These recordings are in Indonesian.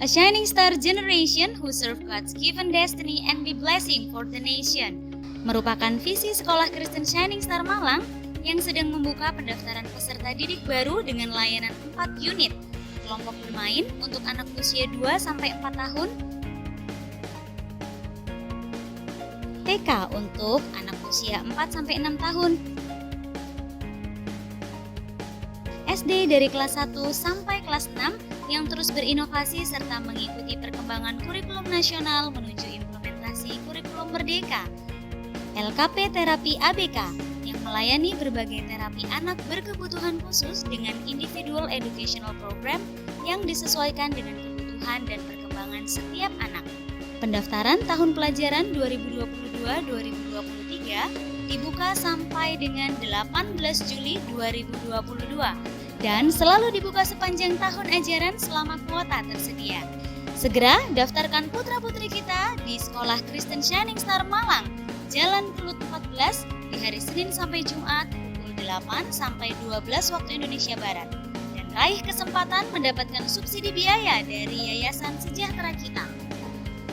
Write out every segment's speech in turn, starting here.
A shining star generation who serve God's given destiny and be blessing for the nation, merupakan visi Sekolah Kristen Shining Star Malang yang sedang membuka pendaftaran peserta didik baru dengan layanan 4 unit, kelompok bermain untuk anak usia 2-4 tahun, TK untuk anak usia 4-6 tahun, SD dari kelas 1 sampai kelas 6 yang terus berinovasi serta mengikuti perkembangan kurikulum nasional menuju implementasi kurikulum merdeka, LKP Terapi ABK yang melayani berbagai terapi anak berkebutuhan khusus dengan individual educational program yang disesuaikan dengan kebutuhan dan perkembangan setiap anak. Pendaftaran tahun pelajaran 2022-2023 dibuka sampai dengan 18 Juli 2022 dan selalu dibuka sepanjang tahun ajaran selama kuota tersedia. Segera daftarkan putra-putri kita di Sekolah Kristen Shining Star Malang, Jalan Kelut 14 di hari Senin sampai Jumat pukul 8 sampai 12 waktu Indonesia Barat. Dan raih kesempatan mendapatkan subsidi biaya dari Yayasan Sejahtera Kita.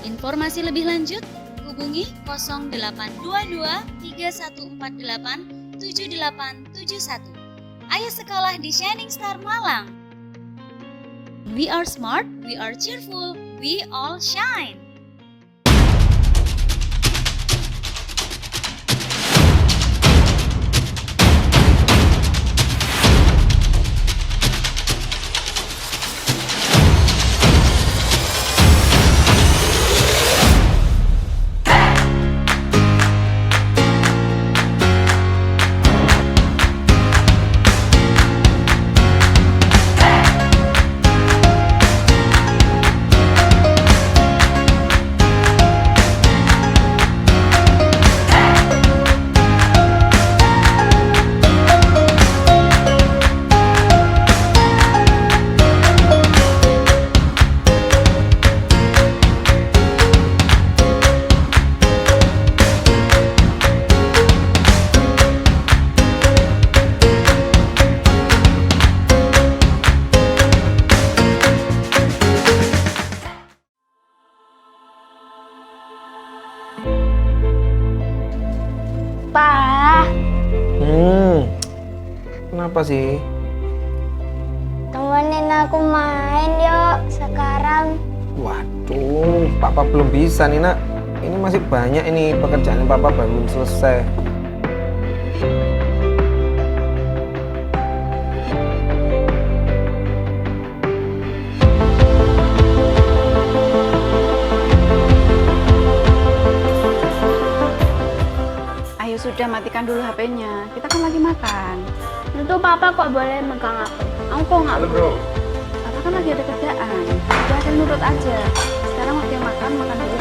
Informasi lebih lanjut hubungi 0822 3148 7871. Ayo sekolah di Shining Star Malang. We are smart, we are cheerful, we all shine. Pak. Kenapa sih? Temenin aku main yuk sekarang. Waduh, Papa belum bisa nih nak. Ini masih banyak ini pekerjaan Papa belum selesai. Ayo sudah, matikan dulu HP-nya. Kita kan lagi makan. Tentu papa kok boleh megang aku. Aku kok nggak boleh. Papa kan lagi ada kerjaan. Udah, ada nurut aja. Sekarang waktu makan dulu.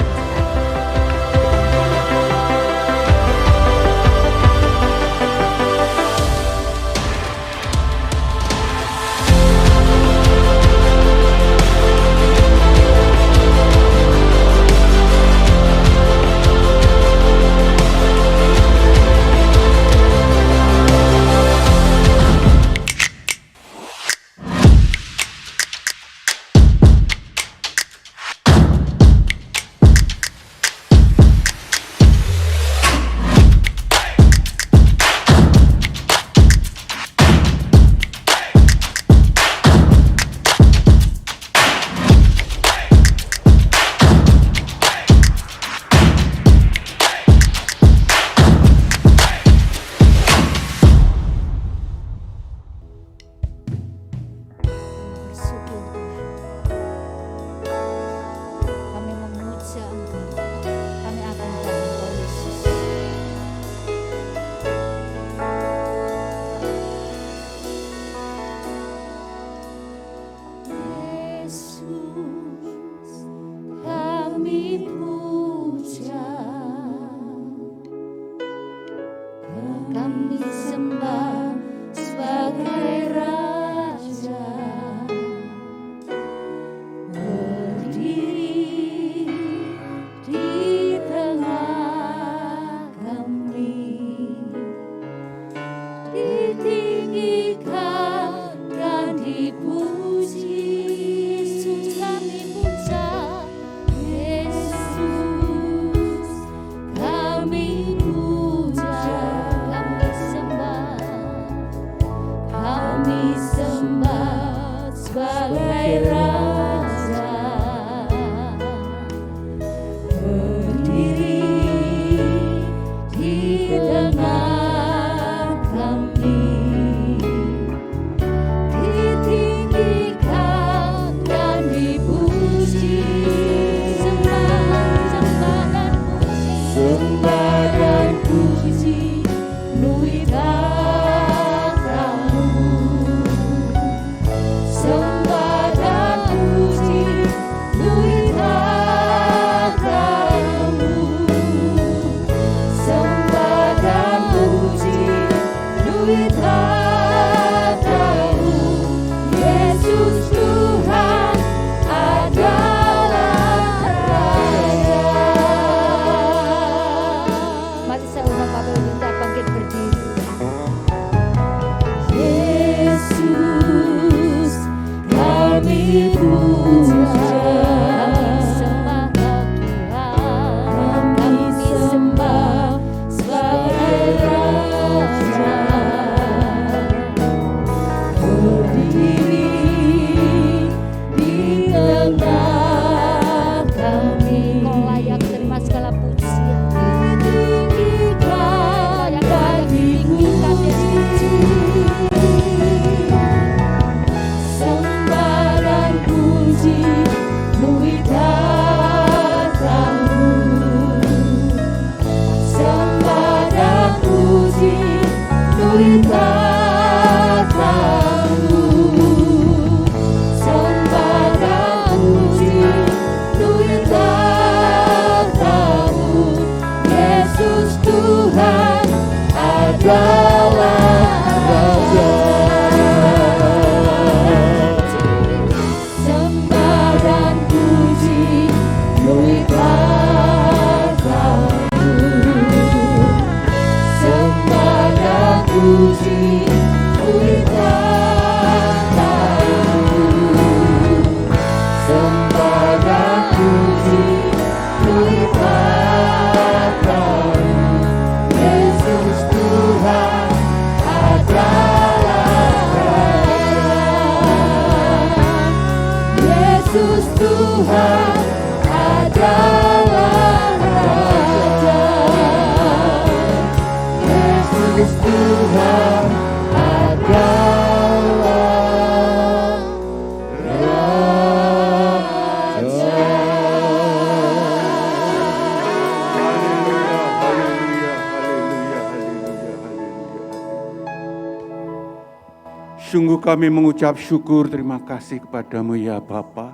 Sungguh kami mengucap syukur, terima kasih kepadamu ya Bapa.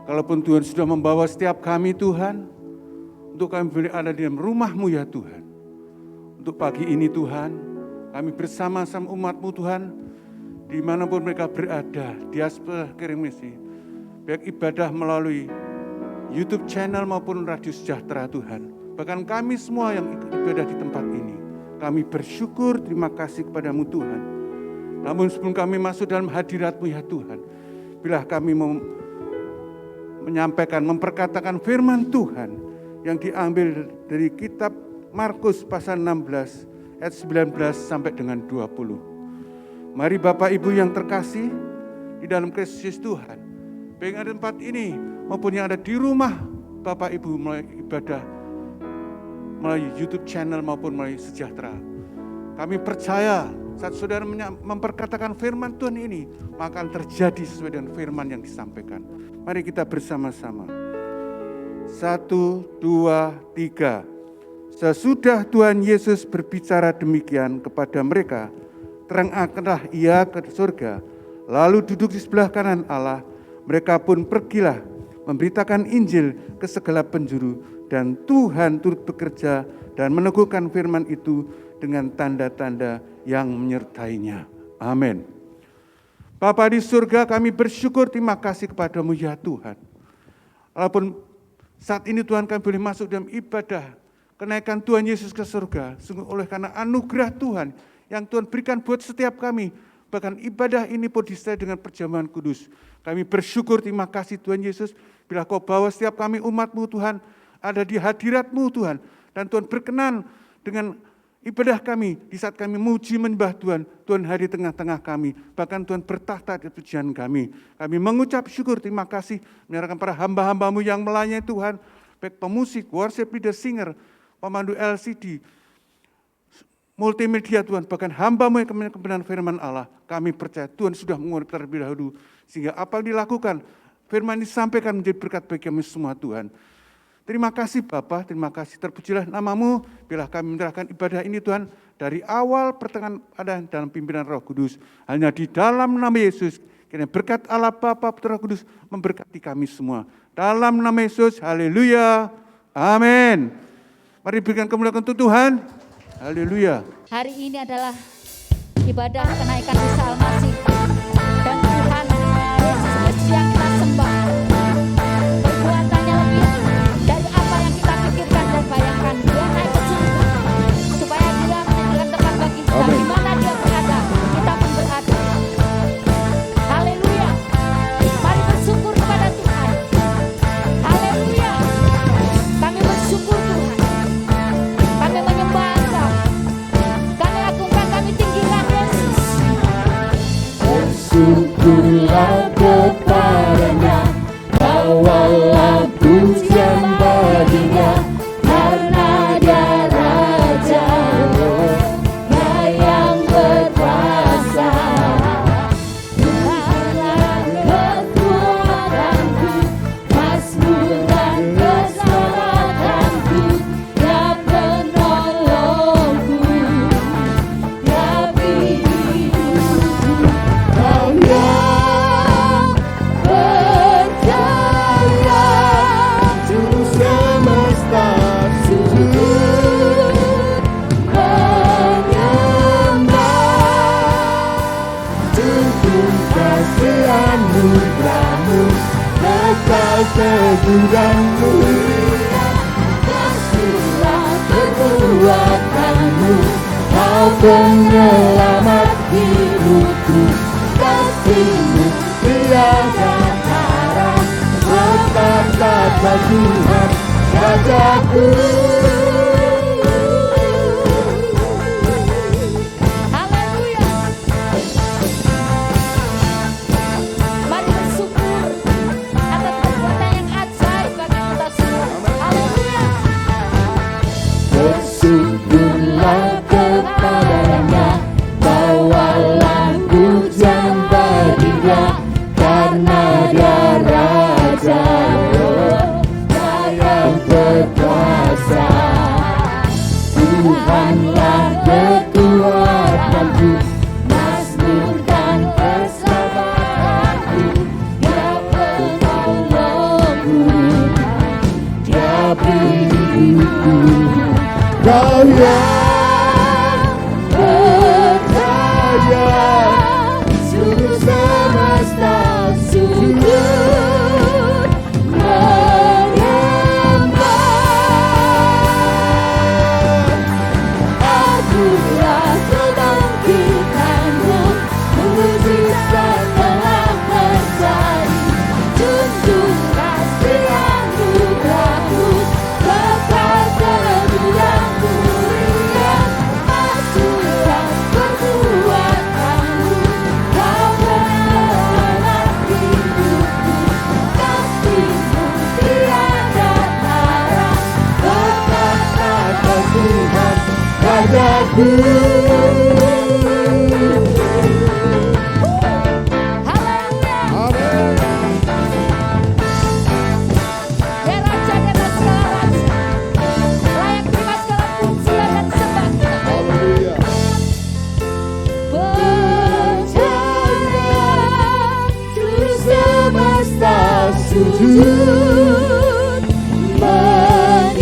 Kalaupun Tuhan sudah membawa setiap kami Tuhan, untuk kami boleh ada di dalam rumah-Mu ya Tuhan. Untuk pagi ini Tuhan, kami bersama-sama umat-Mu Tuhan, dimanapun mereka berada, diaspora Kirimisi, baik ibadah melalui YouTube channel maupun Radio Sejahtera Tuhan. Bahkan kami semua yang ikut ibadah di tempat ini, kami bersyukur, terima kasih kepadamu Tuhan. Namun sebelum kami masuk dalam hadirat-Mu ya Tuhan, bila kami mau menyampaikan, memperkatakan firman Tuhan yang diambil dari kitab Markus pasal 16 ayat 19 sampai dengan 20. Mari Bapak Ibu yang terkasih di dalam Kristus Tuhan, baik yang ada di tempat ini maupun yang ada di rumah Bapak Ibu melalui ibadah, melalui YouTube channel maupun melalui Sejahtera. Kami percaya saat saudara memperkatakan firman Tuhan ini, maka akan terjadi sesuai dengan firman yang disampaikan. Mari kita bersama-sama. 1, 2, 3. Sesudah Tuhan Yesus berbicara demikian kepada mereka, terangkanlah ia ke surga, lalu duduk di sebelah kanan Allah. Mereka pun pergilah memberitakan Injil ke segala penjuru, dan Tuhan turut bekerja dan meneguhkan firman itu dengan tanda-tanda yang menyertainya. Amin. Bapa di surga, kami bersyukur, terima kasih kepadamu ya Tuhan. Walaupun saat ini Tuhan kami boleh masuk dalam ibadah kenaikan Tuhan Yesus ke surga, sungguh oleh karena anugerah Tuhan yang Tuhan berikan buat setiap kami. Bahkan ibadah ini pun disertai dengan perjamuan kudus. Kami bersyukur, terima kasih Tuhan Yesus, bila Kau bawa setiap kami umat-Mu Tuhan, ada di hadirat-Mu Tuhan. Dan Tuhan berkenan dengan ibadah kami, di saat kami muji menyembah Tuhan, Tuhan hadir tengah-tengah kami. Bahkan Tuhan bertahta di pujian kami. Kami mengucap syukur, terima kasih, menyerahkan para hamba-hamba-Mu yang melayani Tuhan, baik pemusik, worship leader, singer, pemandu LCD, multimedia Tuhan, bahkan hamba-Mu yang kebenaran firman Allah. Kami percaya Tuhan sudah mengurus terlebih dahulu, sehingga apa yang dilakukan, firman disampaikan menjadi berkat bagi kami semua Tuhan. Terima kasih Bapa, terima kasih, terpujilah nama-Mu, bila kami menyerahkan ibadah ini Tuhan, dari awal pertengahan ada dalam pimpinan Roh Kudus. Hanya di dalam nama Yesus, kiranya berkat Allah Bapa Putra Roh Kudus memberkati kami semua. Dalam nama Yesus, haleluya, amin. Mari berikan kemuliaan untuk Tuhan, haleluya. Hari ini adalah ibadah kenaikan Isa Al-Masih. Dan Tuhan Yesus Kristus yang kita sembah. Perbuatannya lebih dari apa yang kita pikirkan dan bayangkan. Dia naik ke surga supaya dia menyediakan tempat bagi kita. Di mana dia berada, kita pun berada. Haleluya. Mari bersyukur kepada Tuhan. Haleluya. Kami bersyukur Tuhan. Kami menyembah Engkau. Kami agungkan, kami tinggikan Yesus. Bersyukurlah kepadanya, bawalah pujian baginya, karena dia Raja, Dia yang berkuasa. Tuhanlah kekuatanku, mazmur dan keselamatanku, Dia penolongku, Dia bimbingku. Kau yang percaya, juru semesta sujud menyembah. Tuntun kasih anugerahmu, kekal teguh mulia. Kasihlah kekuatanmu, Kau penyelamat hidupku. Kasih-Mu tiada tara, tetap kata Tuhan Rajaku. Haleluya. Mari bersyukur atas perbuatan yang ajaib bagi kita semua. Haleluya. Bersyukurlah kepadanya, bawalah pujian baginya, karena dia Raja, Dia yang berkuasa. Tuhanlah kekuatanku, mazmur dan keselamatanku, Dia penolongku, Dia bimbingku. Kau yang percaya, juru semesta sujud menyembah. Akulah kebangkitanmu, mujizat telah terjadi. Junjung kasih anugerahmu, kekal teguh yang mulia. Majulah perbuatanmu, Kau penyelamat hidupku. Kasih-Mu tiada tara, tetap kata Tuhan Rajaku. Dia Raja di atas segala raja. Layak terima segala pujian dan sembah kita. Percaya, juru semesta sujud menyembah.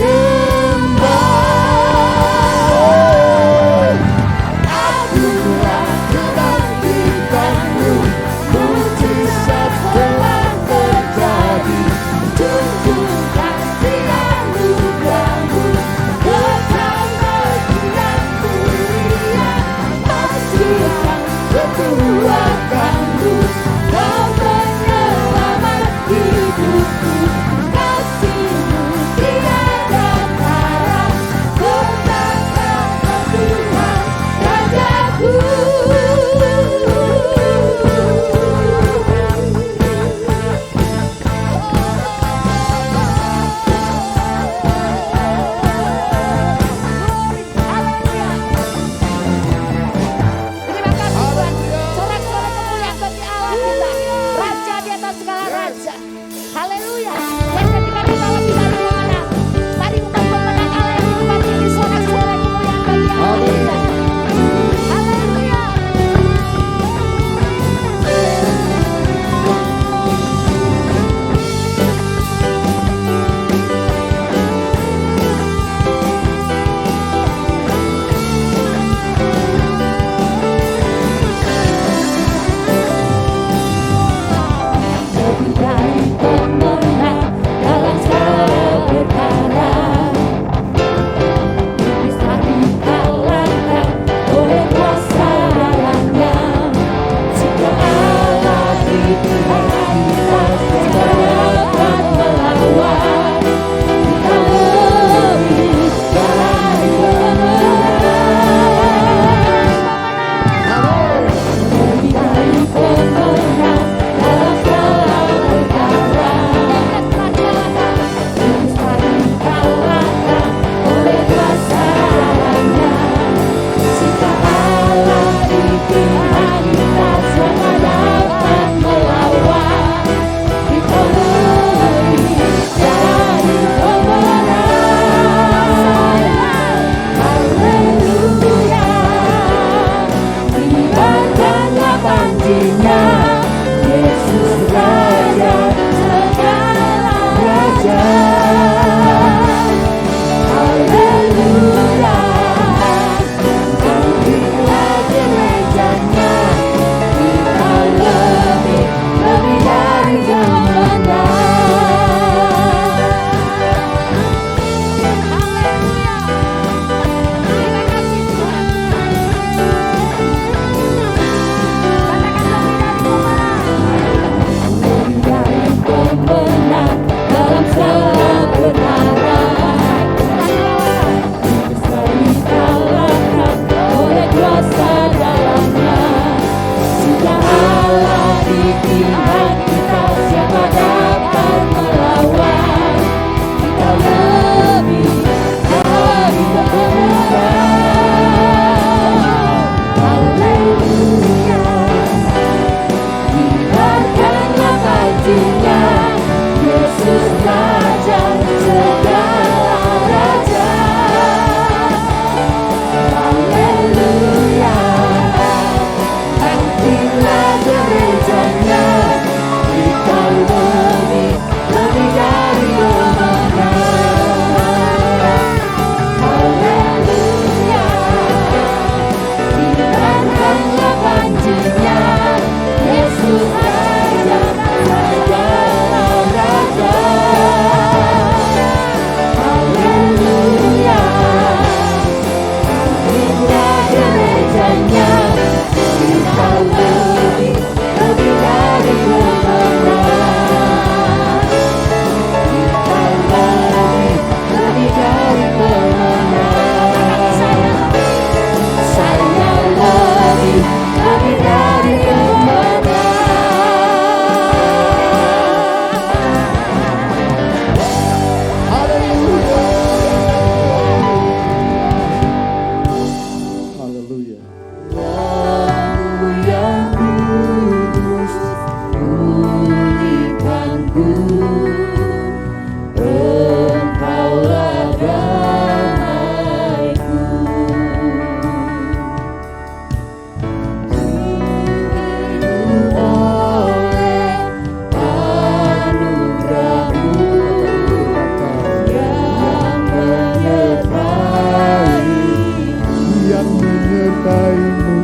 menyertai-Mu,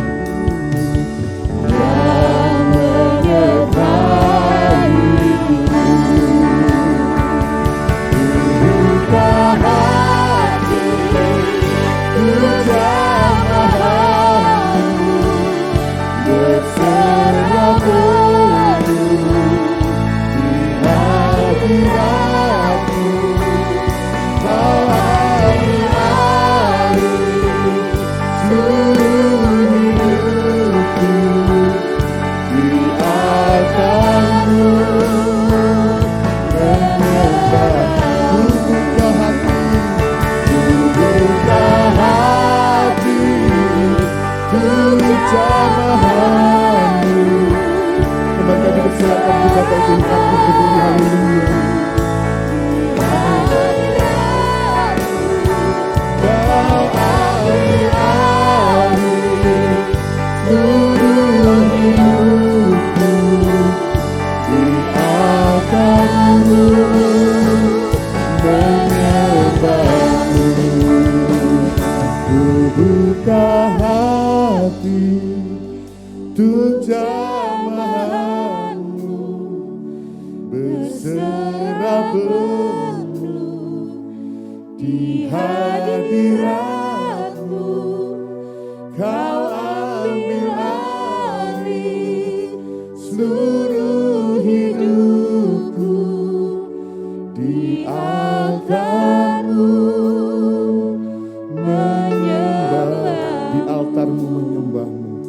yang menyertai-Ku. Buka hati, ku jamah-Mu, berserah penuh di hadirat-Mu. Kau hari-hari seluruh hidupku di atas-Mu menyembah. Buka hati, buka hati, ku jamah-Mu. Kembali kami persilakan kita bagi Tuhan berdiri, haleluya. Kau hari-hari seluruh hidupku di atas-Mu menyembah-Mu. Ku buka hati untuk jamah-Mu, berserah penuh di hadirat-Mu. Kau ambil alih seluruh hidupku di altar-Mu menyembah. Di altar-Mu menyembah-Mu,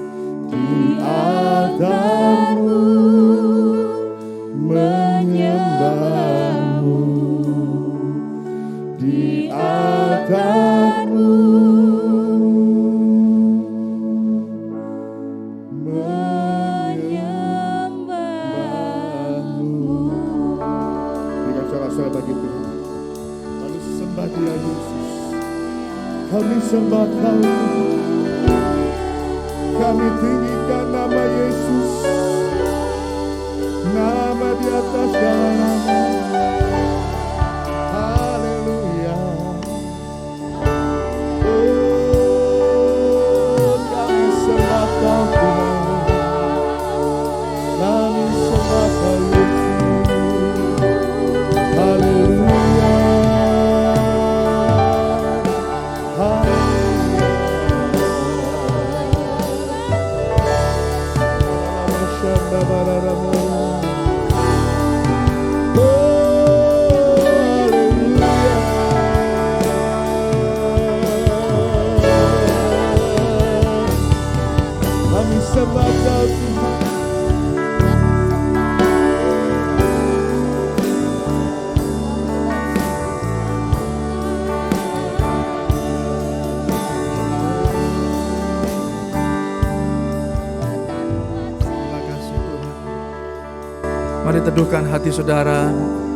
di altar-Mu menyembah-Mu, di altar-Mu menyembah-Mu. Berikan suara-suara bagi Tuhan. Lalu sembah Dia Yesus. Kami sembah Kau, kami tinggikan nama Yesus, nama di atas segala nama. Haleluya. Oh, kami sembah Kau Tuhan, kami sembah Kau Yesus. Haleluya. Kami sembah Kau Tuhan. Terima kasih Tuhan. Mari teduhkan hati saudara.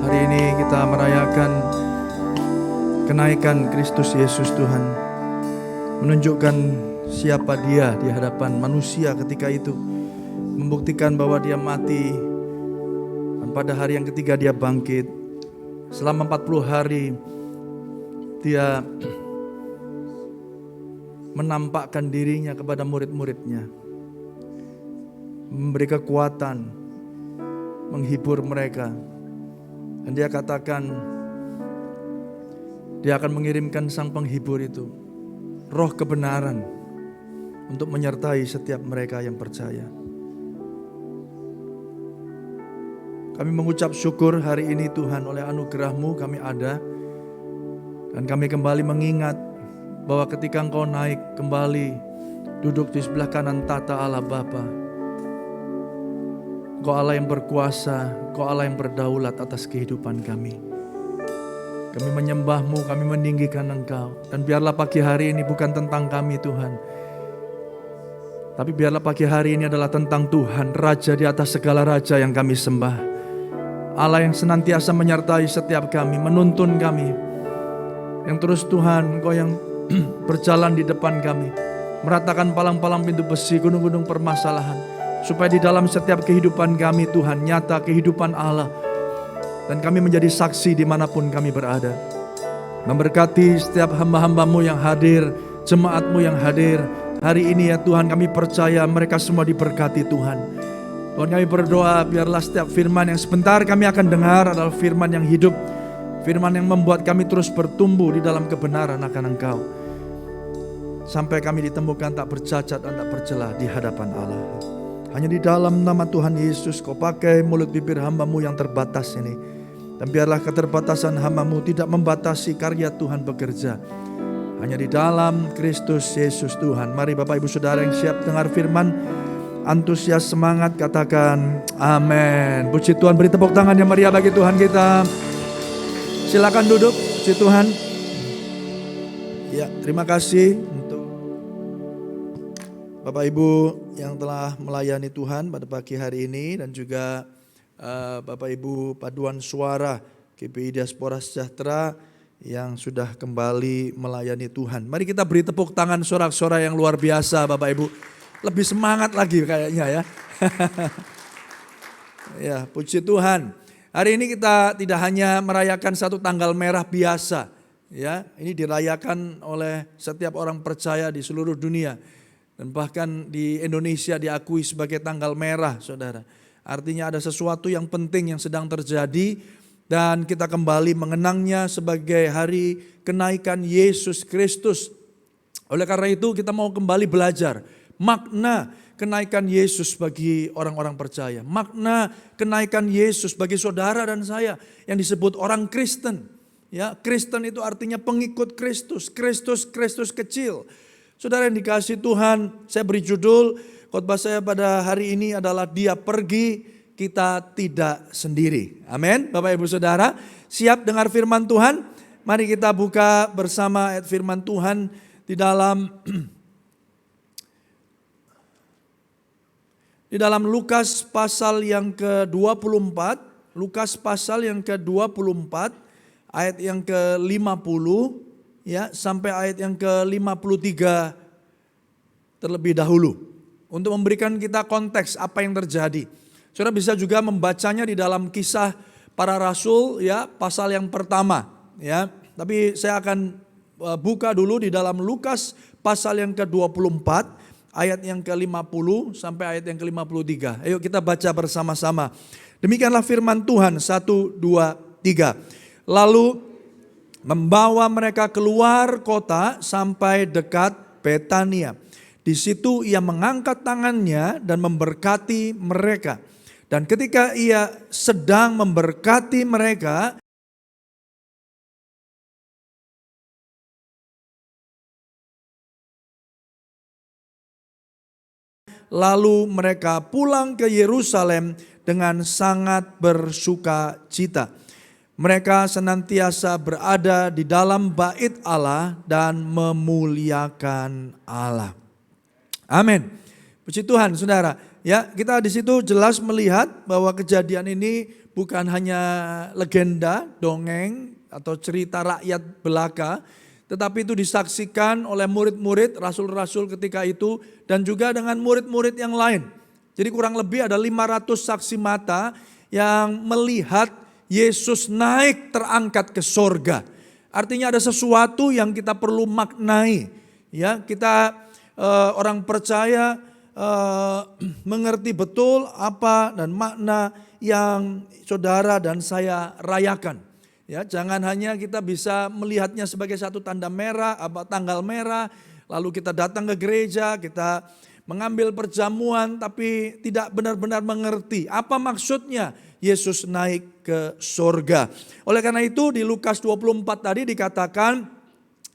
Hari ini kita merayakan kenaikan Kristus Yesus Tuhan. Menunjukkan siapa Dia di hadapan manusia ketika itu. Membuktikan bahwa Dia mati dan pada hari yang ketiga Dia bangkit. Selama 40 hari Dia menampakkan dirinya kepada murid-muridnya. Memberi kekuatan, menghibur mereka. Dan Dia katakan Dia akan mengirimkan Sang Penghibur itu, Roh kebenaran, untuk menyertai setiap mereka yang percaya. Kami mengucap syukur hari ini Tuhan, oleh anugerah-Mu kami ada. Dan kami kembali mengingat bahwa ketika Engkau naik kembali duduk di sebelah kanan tata Allah Bapa, Engkau Allah yang berkuasa, Engkau Allah yang berdaulat atas kehidupan kami. Kami menyembah-Mu, kami meninggikan Engkau. Dan biarlah pagi hari ini bukan tentang kami Tuhan, tapi biarlah pagi hari ini adalah tentang Tuhan, Raja di atas segala raja yang kami sembah. Allah yang senantiasa menyertai setiap kami, menuntun kami. Yang terus Tuhan, Engkau yang berjalan di depan kami, meratakan palang-palang pintu besi, gunung-gunung permasalahan. Supaya di dalam setiap kehidupan kami Tuhan, nyata kehidupan Allah. Dan kami menjadi saksi dimanapun kami berada. Memberkati setiap hamba-hamba-Mu yang hadir, jemaat-Mu yang hadir. Hari ini ya Tuhan, kami percaya mereka semua diberkati Tuhan. Tuhan, kami berdoa biarlah setiap firman yang sebentar kami akan dengar adalah firman yang hidup. Firman yang membuat kami terus bertumbuh di dalam kebenaran akan Engkau. Sampai kami ditemukan tak bercacat dan tak bercela di hadapan Allah. Hanya di dalam nama Tuhan Yesus Kau pakai mulut bibir hamba-Mu yang terbatas ini. Dan biarlah keterbatasan hamba-Mu tidak membatasi karya Tuhan bekerja. Hanya di dalam Kristus Yesus Tuhan. Mari Bapak Ibu Saudara yang siap dengar firman, antusias semangat katakan amin. Puji Tuhan, beri tepuk tangan yang meriah bagi Tuhan kita. Silakan duduk, puji Tuhan. Ya, terima kasih untuk Bapak Ibu yang telah melayani Tuhan pada pagi hari ini dan juga Bapak Ibu paduan suara GPI Diaspora Sejahtera yang sudah kembali melayani Tuhan. Mari kita beri tepuk tangan sorak-sorai yang luar biasa Bapak Ibu. Lebih semangat lagi kayaknya ya. Ya, puji Tuhan. Hari ini kita tidak hanya merayakan satu tanggal merah biasa. Ya, ini dirayakan oleh setiap orang percaya di seluruh dunia. Dan bahkan di Indonesia diakui sebagai tanggal merah, saudara. Artinya ada sesuatu yang penting yang sedang terjadi. Dan kita kembali mengenangnya sebagai hari kenaikan Yesus Kristus. Oleh karena itu kita mau kembali belajar makna kenaikan Yesus bagi orang-orang percaya. Makna kenaikan Yesus bagi saudara dan saya yang disebut orang Kristen. Ya, Kristen itu artinya pengikut Kristus. Kristus kecil. Saudara yang dikasihi Tuhan, saya beri judul khotbah saya pada hari ini adalah Dia pergi, kita tidak sendiri. Amin. Bapak Ibu Saudara, siap dengar firman Tuhan? Mari kita buka bersama ayat firman Tuhan di dalam Lukas pasal yang ke-24, Lukas pasal yang ke-24 ayat yang ke-50 ya sampai ayat yang ke-53 terlebih dahulu untuk memberikan kita konteks apa yang terjadi. Saudara bisa juga membacanya di dalam Kisah Para Rasul ya, pasal yang pertama ya. Tapi saya akan buka dulu di dalam Lukas pasal yang ke-24 ayat yang ke-50 sampai ayat yang ke-53. Ayo kita baca bersama-sama. Demikianlah firman Tuhan, 1, 2, 3. Lalu membawa mereka keluar kota sampai dekat Betania. Di situ ia mengangkat tangannya dan memberkati mereka. Dan ketika ia sedang memberkati mereka, lalu mereka pulang ke Yerusalem dengan sangat bersuka cita. Mereka senantiasa berada di dalam bait Allah dan memuliakan Allah. Amin. Puji Tuhan, saudara. Ya, kita di situ jelas melihat bahwa kejadian ini bukan hanya legenda, dongeng atau cerita rakyat belaka, tetapi itu disaksikan oleh murid-murid, rasul-rasul ketika itu dan juga dengan murid-murid yang lain. Jadi kurang lebih ada 500 saksi mata yang melihat Yesus naik terangkat ke sorga. Artinya ada sesuatu yang kita perlu maknai. Ya, kita orang percaya mengerti betul apa dan makna yang saudara dan saya rayakan. Ya, jangan hanya kita bisa melihatnya sebagai satu tanda merah, tanggal merah, lalu kita datang ke gereja, kita mengambil perjamuan tapi tidak benar-benar mengerti apa maksudnya Yesus naik ke sorga. Oleh karena itu di Lukas 24 tadi dikatakan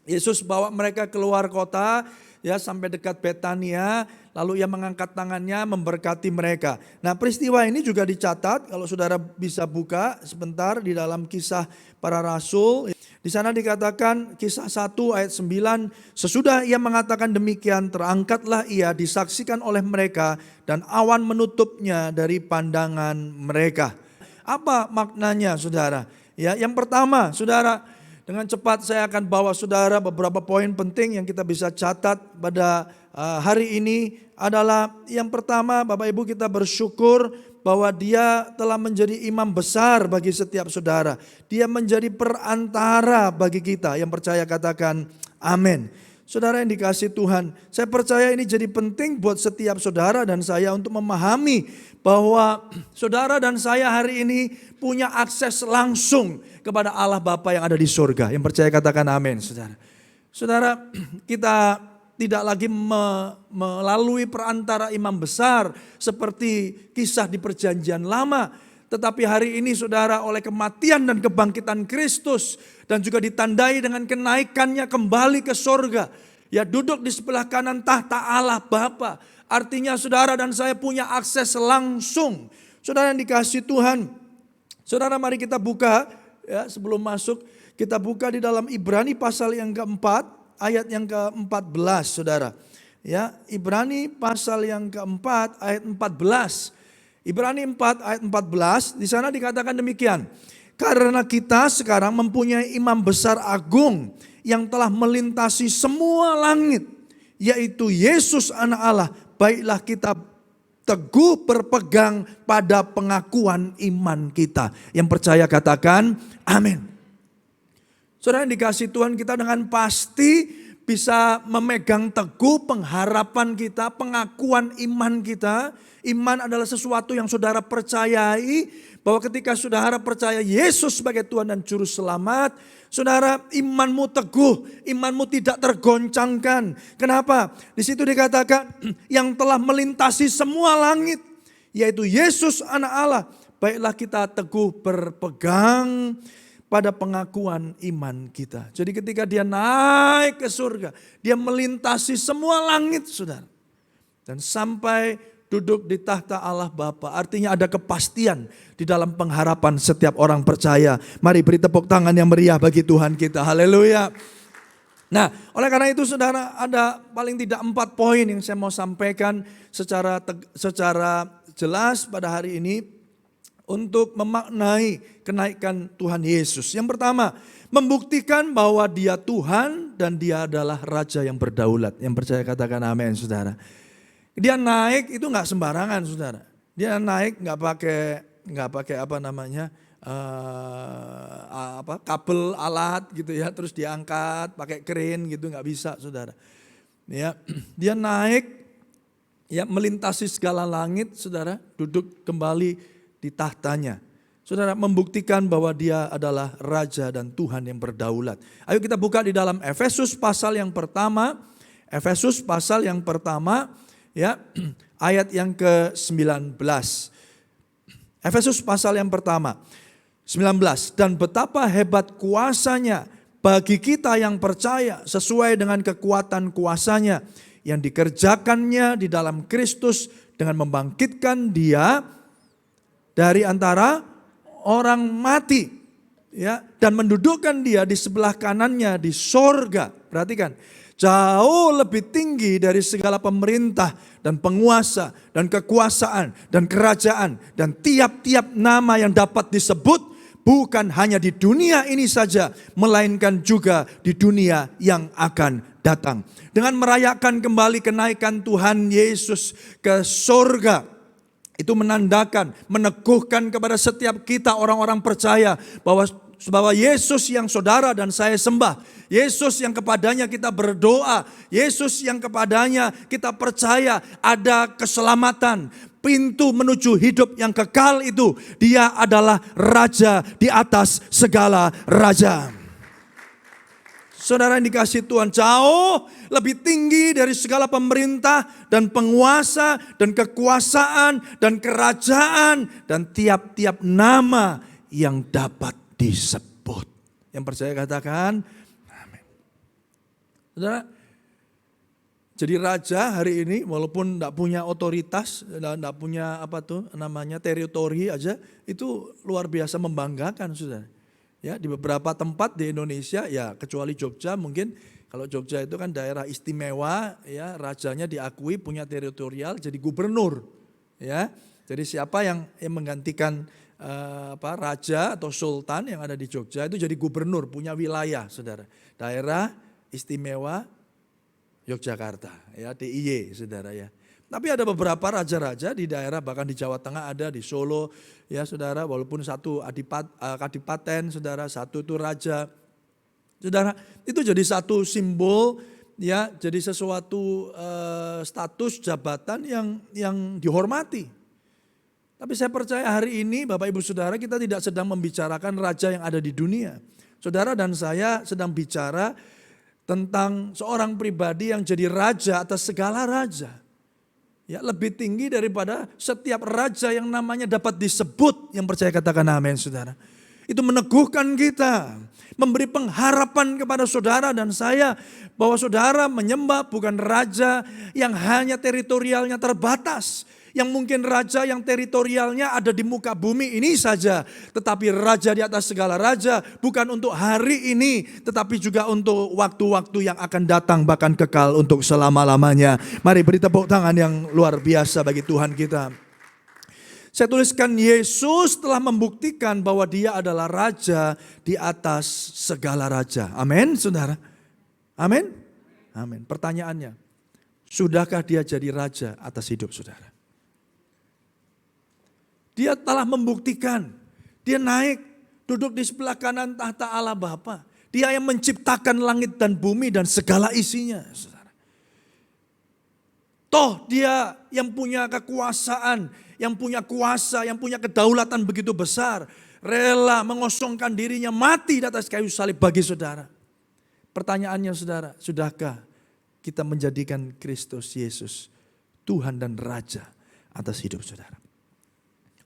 Yesus bawa mereka keluar kota ya sampai dekat Betania, lalu ia mengangkat tangannya memberkati mereka. Nah, peristiwa ini juga dicatat kalau saudara bisa buka sebentar di dalam Kisah Para Rasul. Di sana dikatakan Kisah 1 ayat 9, sesudah ia mengatakan demikian terangkatlah ia disaksikan oleh mereka dan awan menutupnya dari pandangan mereka. Apa maknanya saudara? Ya, yang pertama saudara, dengan cepat saya akan bawa saudara beberapa poin penting yang kita bisa catat pada hari ini adalah yang pertama Bapak Ibu kita bersyukur bahwa dia telah menjadi imam besar bagi setiap saudara. Dia menjadi perantara bagi kita yang percaya katakan amin. Saudara yang dikasihi Tuhan, saya percaya ini jadi penting buat setiap saudara dan saya untuk memahami bahwa saudara dan saya hari ini punya akses langsung kepada Allah Bapa yang ada di surga. Yang percaya katakan amin, saudara. Saudara, kita tidak lagi melalui perantara imam besar seperti kisah di perjanjian lama. Tetapi hari ini saudara, oleh kematian dan kebangkitan Kristus dan juga ditandai dengan kenaikannya kembali ke surga. Ya, duduk di sebelah kanan tahta Allah Bapa. Artinya saudara dan saya punya akses langsung. Saudara yang dikasihi Tuhan. Saudara, mari kita buka ya, sebelum masuk kita buka di dalam Ibrani pasal yang keempat, ayat yang ke-14, saudara. Ya, Ibrani pasal yang keempat, ayat 14. Ibrani 4 ayat 14, di sana dikatakan demikian. Karena kita sekarang mempunyai imam besar agung yang telah melintasi semua langit, yaitu Yesus anak Allah, baiklah kita teguh berpegang pada pengakuan iman kita. Yang percaya katakan amin. Saudara yang dikasihi Tuhan, kita dengan pasti bisa memegang teguh pengharapan kita, pengakuan iman kita. Iman adalah sesuatu yang saudara percayai, bahwa ketika saudara percaya Yesus sebagai Tuhan dan Juru Selamat, saudara, imanmu teguh, imanmu tidak tergoncangkan. Kenapa? Di situ dikatakan yang telah melintasi semua langit, yaitu Yesus anak Allah. Baiklah kita teguh berpegang pada pengakuan iman kita. Jadi ketika dia naik ke surga, dia melintasi semua langit, saudara. Dan sampai duduk di tahta Allah Bapa. Artinya ada kepastian di dalam pengharapan setiap orang percaya. Mari beri tepuk tangan yang meriah bagi Tuhan kita. Haleluya. Nah, oleh karena itu saudara, ada paling tidak 4 poin yang saya mau sampaikan secara jelas pada hari ini untuk memaknai kenaikan Tuhan Yesus. Yang pertama, membuktikan bahwa dia Tuhan dan dia adalah Raja yang berdaulat. Yang percaya katakan amin, saudara. Dia naik itu nggak sembarangan, saudara. Dia naik nggak pakai kabel alat gitu ya, terus diangkat pakai kren gitu, nggak bisa, saudara. Ya, dia naik ya melintasi segala langit, saudara, duduk kembali di tahtanya. Saudara, membuktikan bahwa dia adalah Raja dan Tuhan yang berdaulat. Ayo kita buka di dalam Efesus pasal yang pertama. Efesus pasal yang pertama ya, ayat yang ke-19. Efesus pasal yang pertama, 19. Dan betapa hebat kuasanya bagi kita yang percaya sesuai dengan kekuatan kuasanya yang dikerjakannya di dalam Kristus dengan membangkitkan dia dari antara orang mati, ya, dan mendudukkan dia di sebelah kanannya di sorga. Perhatikan, jauh lebih tinggi dari segala pemerintah dan penguasa dan kekuasaan dan kerajaan dan tiap-tiap nama yang dapat disebut, bukan hanya di dunia ini saja, melainkan juga di dunia yang akan datang. Dengan merayakan kembali kenaikan Tuhan Yesus ke surga, itu menandakan, meneguhkan kepada setiap kita orang-orang percaya bahwa Yesus yang saudara dan saya sembah, Yesus yang kepadanya kita berdoa, Yesus yang kepadanya kita percaya ada keselamatan, pintu menuju hidup yang kekal itu, dia adalah Raja di atas segala raja. Saudara yang dikasihi Tuhan, jauh lebih tinggi dari segala pemerintah dan penguasa dan kekuasaan dan kerajaan dan tiap-tiap nama yang dapat disebut. Yang percaya katakan amin. Saudara, jadi raja hari ini walaupun tidak punya otoritas, tidak punya teritori aja, itu luar biasa membanggakan, saudara. Ya, di beberapa tempat di Indonesia, ya kecuali Jogja, mungkin kalau Jogja itu kan daerah istimewa, ya rajanya diakui punya teritorial, jadi gubernur, ya. Jadi siapa yang menggantikan raja atau sultan yang ada di Jogja itu jadi gubernur, punya wilayah, saudara. Daerah istimewa Yogyakarta, ya DIY, saudara ya. Tapi ada beberapa raja-raja di daerah, bahkan di Jawa Tengah ada, di Solo, ya saudara, walaupun satu kadipaten, saudara, satu itu raja. Saudara, itu jadi satu simbol ya jadi sesuatu status jabatan yang dihormati. Tapi saya percaya hari ini Bapak Ibu Saudara kita tidak sedang membicarakan raja yang ada di dunia. Saudara dan saya sedang bicara tentang seorang pribadi yang jadi raja atas segala raja. Ya, lebih tinggi daripada setiap raja yang namanya dapat disebut. Yang percaya katakan amin saudara. Itu meneguhkan kita. Memberi pengharapan kepada saudara dan saya. Bahwa saudara menyembah bukan raja yang hanya teritorialnya terbatas. Yang mungkin raja yang teritorialnya ada di muka bumi ini saja. Tetapi raja di atas segala raja. Bukan untuk hari ini. Tetapi juga untuk waktu-waktu yang akan datang. Bahkan kekal untuk selama-lamanya. Mari beri tepuk tangan yang luar biasa bagi Tuhan kita. Saya tuliskan Yesus telah membuktikan bahwa dia adalah raja di atas segala raja. Amin saudara. Amin. Amin. Pertanyaannya. Sudahkah dia jadi raja atas hidup saudara? Dia telah membuktikan, dia naik, duduk di sebelah kanan tahta Allah Bapa. Dia yang menciptakan langit dan bumi dan segala isinya. Saudara. Toh dia yang punya kekuasaan, yang punya kuasa, yang punya kedaulatan begitu besar. Rela mengosongkan dirinya mati di atas kayu salib bagi saudara. Pertanyaannya saudara, sudahkah kita menjadikan Kristus Yesus Tuhan dan Raja atas hidup saudara?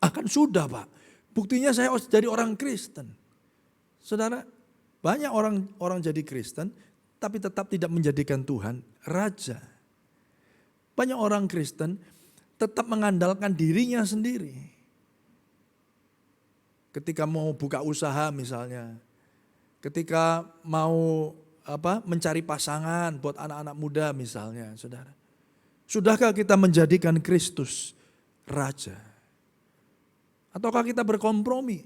Akan sudah Pak. Buktinya saya jadi orang Kristen. Saudara, banyak orang jadi Kristen tapi tetap tidak menjadikan Tuhan Raja. Banyak orang Kristen tetap mengandalkan dirinya sendiri. Ketika mau buka usaha misalnya. Ketika mau mencari pasangan buat anak-anak muda misalnya, saudara. Sudahkah kita menjadikan Kristus Raja? Ataukah kita berkompromi?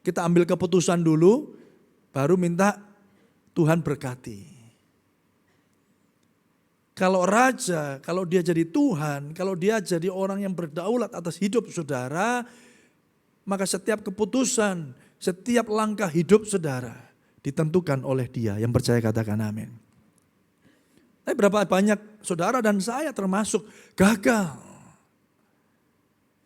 Kita ambil keputusan dulu, baru minta Tuhan berkati. Kalau raja, kalau dia jadi Tuhan, kalau dia jadi orang yang berdaulat atas hidup saudara, maka setiap keputusan, setiap langkah hidup saudara ditentukan oleh dia. Yang percaya katakan amin. Tapi berapa banyak saudara dan saya termasuk gagal.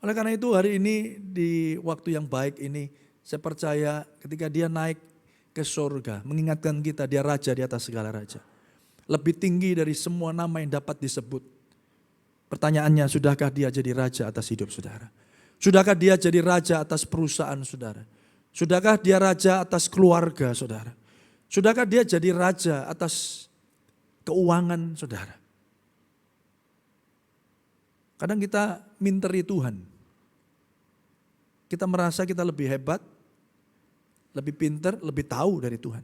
Oleh karena itu hari ini di waktu yang baik ini saya percaya ketika dia naik ke surga mengingatkan kita dia raja di atas segala raja. Lebih tinggi dari semua nama yang dapat disebut. Pertanyaannya sudahkah dia jadi raja atas hidup saudara? Sudahkah dia jadi raja atas perusahaan saudara? Sudahkah dia raja atas keluarga saudara? Sudahkah dia jadi raja atas keuangan saudara? Kadang kita minteri Tuhan. Kita merasa kita lebih hebat, lebih pintar, lebih tahu dari Tuhan.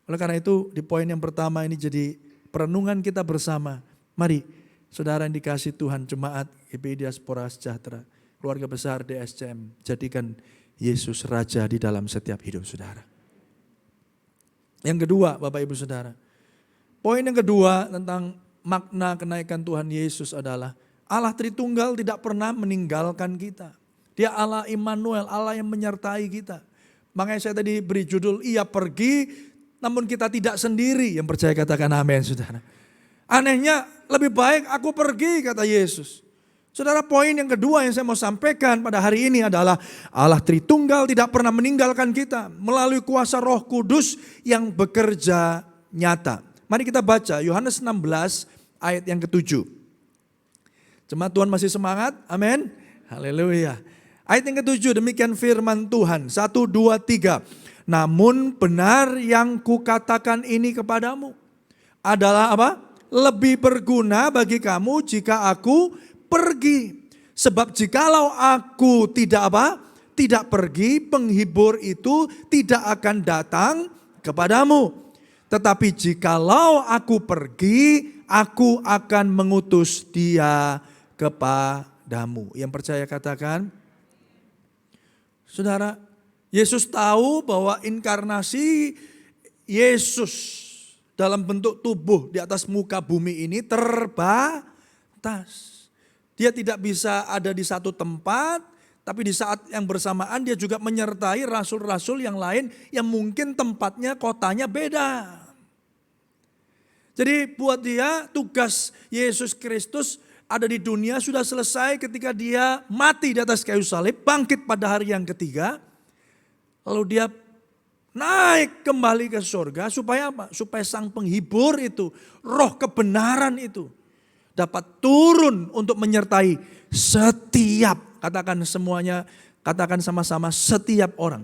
Oleh karena itu di poin yang pertama ini jadi perenungan kita bersama. Mari saudara yang dikasih Tuhan, jemaat GPI Diaspora Sejahtera, keluarga besar DSCM, jadikan Yesus Raja di dalam setiap hidup saudara. Yang kedua Bapak Ibu Saudara, poin yang kedua tentang makna kenaikan Tuhan Yesus adalah Allah Tritunggal tidak pernah meninggalkan kita. Dia Allah Immanuel, Allah yang menyertai kita. Makanya saya tadi beri judul, ia pergi namun kita tidak sendiri. Yang percaya katakan amin saudara. Anehnya lebih baik aku pergi kata Yesus. Saudara, poin yang kedua yang saya mau sampaikan pada hari ini adalah Allah Tritunggal tidak pernah meninggalkan kita. Melalui kuasa Roh Kudus yang bekerja nyata. Mari kita baca Yohanes 16 ayat yang ke-7. Jemaat Tuhan masih semangat? Amin. Haleluya. Ayat yang ke-7 demikian firman Tuhan. 1, 2, 3. Namun benar yang kukatakan ini kepadamu adalah apa? Lebih berguna bagi kamu jika aku pergi. Sebab jikalau aku tidak apa? Tidak pergi, penghibur itu tidak akan datang kepadamu. Tetapi jikalau aku pergi, aku akan mengutus dia kepadamu. Yang percaya katakan, saudara, Yesus tahu bahwa inkarnasi Yesus dalam bentuk tubuh di atas muka bumi ini terbatas. Dia tidak bisa ada di satu tempat, tapi di saat yang bersamaan dia juga menyertai rasul-rasul yang lain yang mungkin tempatnya, kotanya beda. Jadi buat dia tugas Yesus Kristus ada di dunia sudah selesai ketika dia mati di atas kayu salib, bangkit pada hari yang ketiga. Lalu dia naik kembali ke surga supaya apa? Supaya sang penghibur itu, roh kebenaran itu dapat turun untuk menyertai setiap, katakan semuanya, katakan sama-sama, setiap orang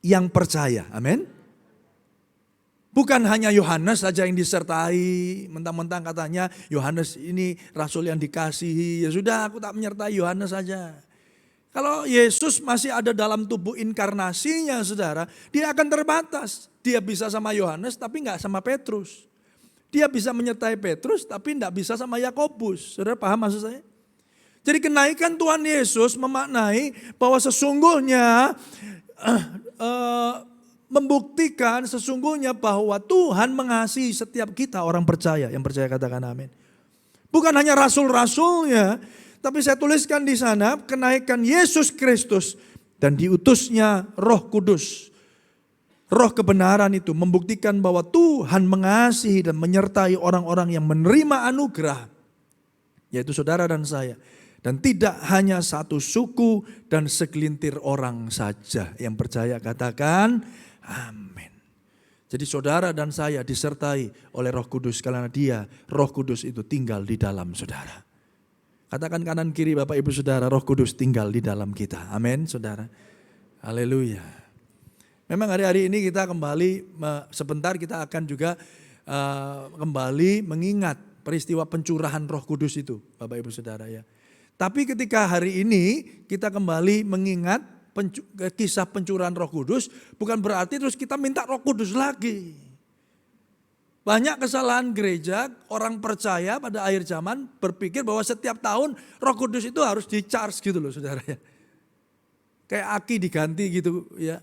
yang percaya. Amin. Bukan hanya Yohanes saja yang disertai, mentang-mentang katanya Yohanes ini rasul yang dikasihi. Ya sudah, aku tak menyertai Yohanes saja. Kalau Yesus masih ada dalam tubuh inkarnasinya, saudara, dia akan terbatas. Dia bisa sama Yohanes tapi nggak sama Petrus. Dia bisa menyertai Petrus tapi nggak bisa sama Yakobus. Saudara paham maksud saya? Jadi kenaikan Tuhan Yesus memaknai bahwa sesungguhnya membuktikan sesungguhnya bahwa Tuhan mengasihi setiap kita orang percaya. Yang percaya katakan amin. Bukan hanya rasul-rasulnya, tapi saya tuliskan di sana kenaikan Yesus Kristus dan diutusnya Roh Kudus. Roh kebenaran itu membuktikan bahwa Tuhan mengasihi dan menyertai orang-orang yang menerima anugerah. Yaitu saudara dan saya. Dan tidak hanya satu suku dan segelintir orang saja. Yang percaya katakan amin. Jadi saudara dan saya disertai oleh Roh Kudus karena dia, Roh Kudus itu tinggal di dalam saudara. Katakan kanan kiri Bapak Ibu Saudara, Roh Kudus tinggal di dalam kita. Amin saudara. Haleluya. Memang hari-hari ini kita kembali, sebentar kita akan juga kembali mengingat peristiwa pencurahan Roh Kudus itu Bapak Ibu Saudara ya. Tapi ketika hari ini kita kembali mengingat kisah pencurahan Roh Kudus, bukan berarti terus kita minta Roh Kudus lagi. Banyak kesalahan gereja, orang percaya pada akhir zaman berpikir bahwa setiap tahun Roh Kudus itu harus di-charge gitu loh saudara ya. Kayak aki diganti gitu ya.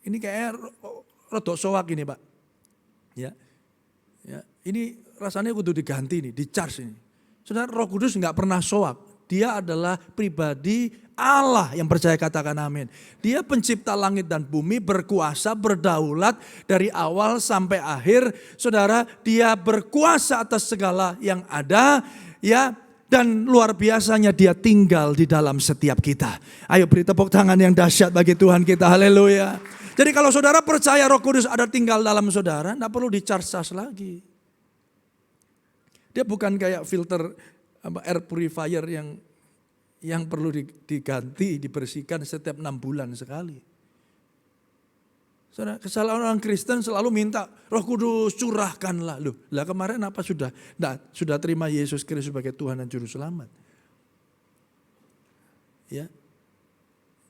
Ini kayaknya rodok soak ini Pak. Ya. Ya, ini rasanya kudu diganti nih, di-charge ini. Saudara, Roh Kudus enggak pernah soak. Dia adalah pribadi Allah yang percaya katakan amin. Dia pencipta langit dan bumi, berkuasa, berdaulat dari awal sampai akhir. Saudara, dia berkuasa atas segala yang ada ya, dan luar biasanya dia tinggal di dalam setiap kita. Ayo beri tepuk tangan yang dahsyat bagi Tuhan kita. Haleluya. Jadi kalau saudara percaya Roh Kudus ada tinggal dalam saudara, enggak perlu di-charge lagi. Dia bukan kayak filter air purifier yang perlu diganti, dibersihkan setiap 6 bulan sekali. Saudara, kesalahan orang Kristen selalu minta Roh Kudus curahkanlah. Loh, lah kemarin apa sudah terima Yesus Kristus sebagai Tuhan dan Juru Selamat? Ya.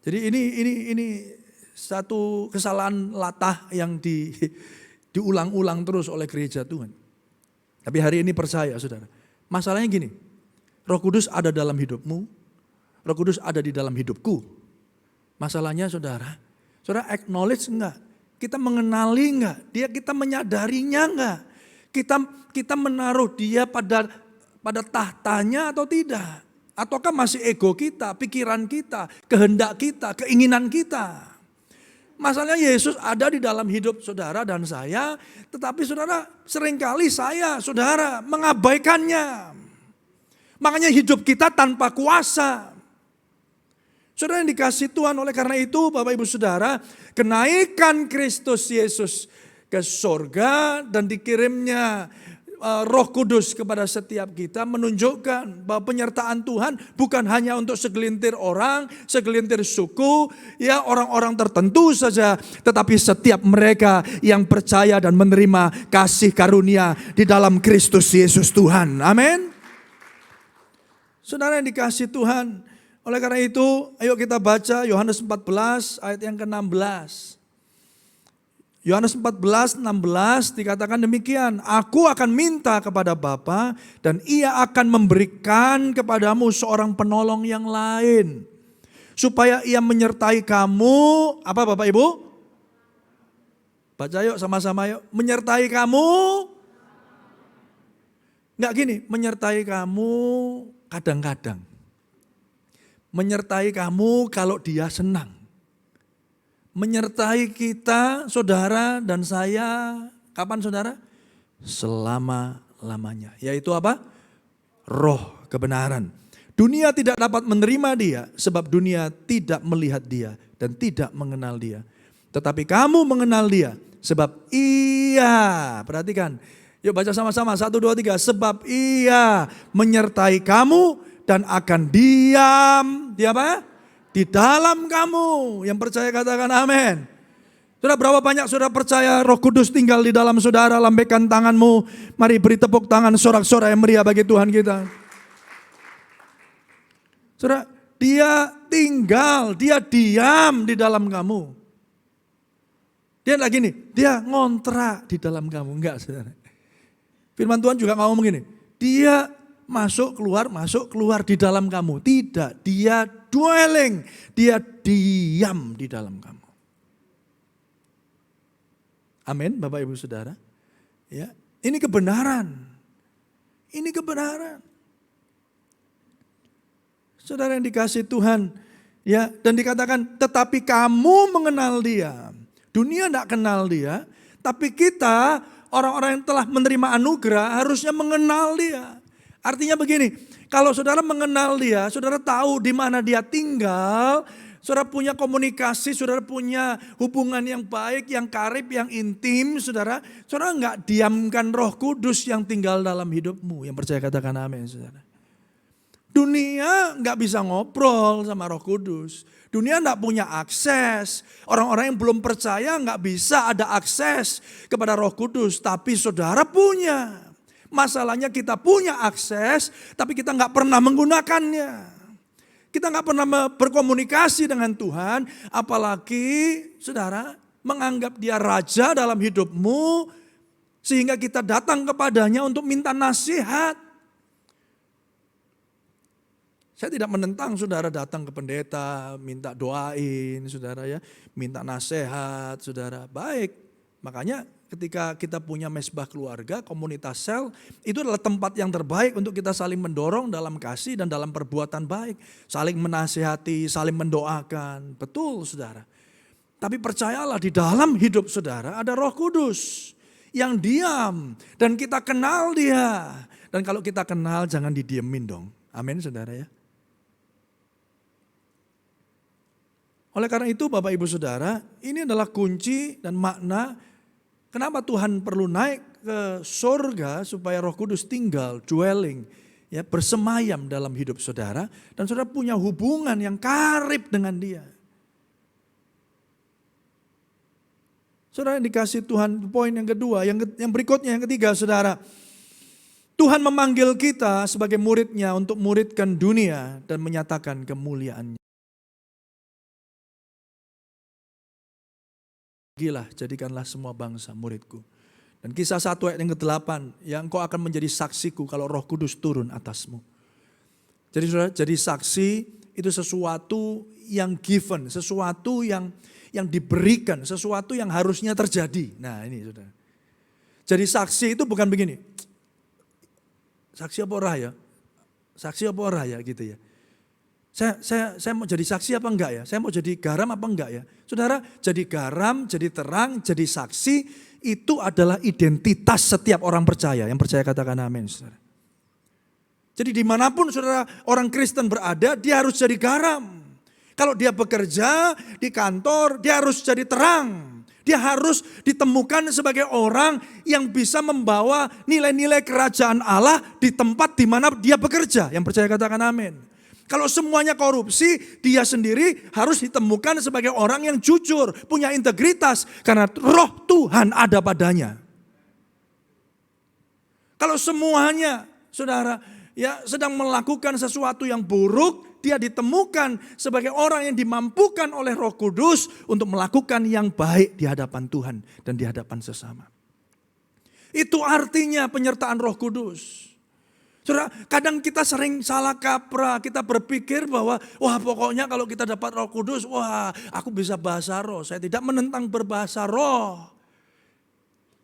Jadi ini satu kesalahan latah yang diulang-ulang terus oleh gereja Tuhan. Tapi hari ini percaya saudara. Masalahnya gini, Roh Kudus ada dalam hidupmu, Roh Kudus ada di dalam hidupku. Masalahnya saudara acknowledge enggak? Kita mengenali enggak? Kita menyadarinya enggak? Kita menaruh dia pada tahtanya atau tidak? Ataukah masih ego kita, pikiran kita, kehendak kita, keinginan kita? Masalahnya Yesus ada di dalam hidup saudara dan saya, tetapi saudara seringkali saudara mengabaikannya. Makanya hidup kita tanpa kuasa. Saudara yang dikasih Tuhan, oleh karena itu Bapak Ibu Saudara, kenaikan Kristus Yesus ke surga dan dikirimnya Roh Kudus kepada setiap kita menunjukkan bahwa penyertaan Tuhan bukan hanya untuk segelintir orang, segelintir suku, ya orang-orang tertentu saja, tetapi setiap mereka yang percaya dan menerima kasih karunia di dalam Kristus Yesus Tuhan. Amin. Saudara yang dikasih Tuhan, oleh karena itu ayo kita baca Yohanes 14 ayat yang ke-16. Yohanes 14, 16 dikatakan demikian. Aku akan minta kepada Bapa dan ia akan memberikan kepadamu seorang penolong yang lain. Supaya ia menyertai kamu, apa Bapak Ibu? Baca yuk sama-sama yuk. Menyertai kamu. Enggak gini, menyertai kamu kadang-kadang. Menyertai kamu kalau dia senang. Menyertai kita, saudara dan saya, kapan saudara? selama-lamanya. Yaitu apa? Roh kebenaran. Dunia tidak dapat menerima dia sebab dunia tidak melihat dia dan tidak mengenal dia. Tetapi kamu mengenal dia sebab ia, perhatikan, yuk baca sama-sama, 1, 2, 3. Sebab ia menyertai kamu dan akan diam, di apa? Di dalam kamu. Yang percaya katakan amin. Sudah berapa banyak saudara percaya Roh Kudus tinggal di dalam saudara? Lambaikan tanganmu, mari beri tepuk tangan sorak-sorai yang meriah bagi Tuhan kita. Saudara, dia tinggal, dia diam di dalam kamu. Dia enggak gini, dia ngontrak di dalam kamu. Enggak, saudara. Firman Tuhan juga ngomong gini, dia masuk keluar di dalam kamu. Tidak, dia dwelling, dia diam di dalam kamu. Amin, Bapak Ibu Saudara. Ya, ini kebenaran. Ini kebenaran. Saudara yang dikasihi Tuhan, ya, dan dikatakan tetapi kamu mengenal dia. Dunia tidak kenal dia, tapi kita orang-orang yang telah menerima anugerah harusnya mengenal dia. Artinya begini, kalau saudara mengenal dia, saudara tahu di mana dia tinggal, saudara punya komunikasi, saudara punya hubungan yang baik, yang karib, yang intim, saudara enggak diamkan Roh Kudus yang tinggal dalam hidupmu. Yang percaya katakan amin, saudara. Dunia nggak bisa ngobrol sama Roh Kudus. Dunia nggak punya akses. Orang-orang yang belum percaya nggak bisa ada akses kepada Roh Kudus. Tapi saudara punya. Masalahnya kita punya akses, tapi kita nggak pernah menggunakannya. Kita nggak pernah berkomunikasi dengan Tuhan. Apalagi saudara menganggap dia raja dalam hidupmu. Sehingga kita datang kepadanya untuk minta nasihat. Saya tidak menentang saudara datang ke pendeta, minta doain saudara ya, minta nasihat saudara, baik. Makanya ketika kita punya mesbah keluarga, komunitas sel, itu adalah tempat yang terbaik untuk kita saling mendorong dalam kasih dan dalam perbuatan baik. Saling menasihati, saling mendoakan, betul saudara. Tapi percayalah di dalam hidup saudara ada Roh Kudus yang diam dan kita kenal dia. Dan kalau kita kenal jangan didiemin dong, amin saudara ya. Oleh karena itu Bapak Ibu Saudara, ini adalah kunci dan makna kenapa Tuhan perlu naik ke surga supaya Roh Kudus tinggal, dwelling, ya, bersemayam dalam hidup saudara. Dan saudara punya hubungan yang karib dengan dia. Saudara yang dikasih Tuhan, poin yang kedua, yang berikutnya, yang ketiga saudara. Tuhan memanggil kita sebagai muridnya untuk muridkan dunia dan menyatakan kemuliaannya. Pergilah, jadikanlah semua bangsa muridku. Dan kisah 1 ayat yang ke-8, yang engkau akan menjadi saksiku kalau Roh Kudus turun atasmu. Jadi saudara, jadi saksi itu sesuatu yang given, sesuatu yang diberikan, sesuatu yang harusnya terjadi. Nah ini saudara. Jadi saksi itu bukan begini, saksi apa ora ya? Saksi apa ora ya gitu ya. Saya mau jadi saksi apa enggak ya? Saya mau jadi garam apa enggak ya? Saudara, jadi garam, jadi terang, jadi saksi, itu adalah identitas setiap orang percaya. Yang percaya katakan amin, saudara. Jadi dimanapun saudara orang Kristen berada, dia harus jadi garam. Kalau dia bekerja di kantor, dia harus jadi terang. Dia harus ditemukan sebagai orang yang bisa membawa nilai-nilai kerajaan Allah di tempat di mana dia bekerja. Yang percaya katakan amin. Kalau semuanya korupsi, dia sendiri harus ditemukan sebagai orang yang jujur, punya integritas, karena Roh Tuhan ada padanya. Kalau semuanya, saudara, ya sedang melakukan sesuatu yang buruk, dia ditemukan sebagai orang yang dimampukan oleh Roh Kudus untuk melakukan yang baik di hadapan Tuhan dan di hadapan sesama. Itu artinya penyertaan Roh Kudus. Saudara, kadang kita sering salah kaprah, kita berpikir bahwa wah pokoknya kalau kita dapat Roh Kudus, wah aku bisa bahasa roh. Saya tidak menentang berbahasa roh.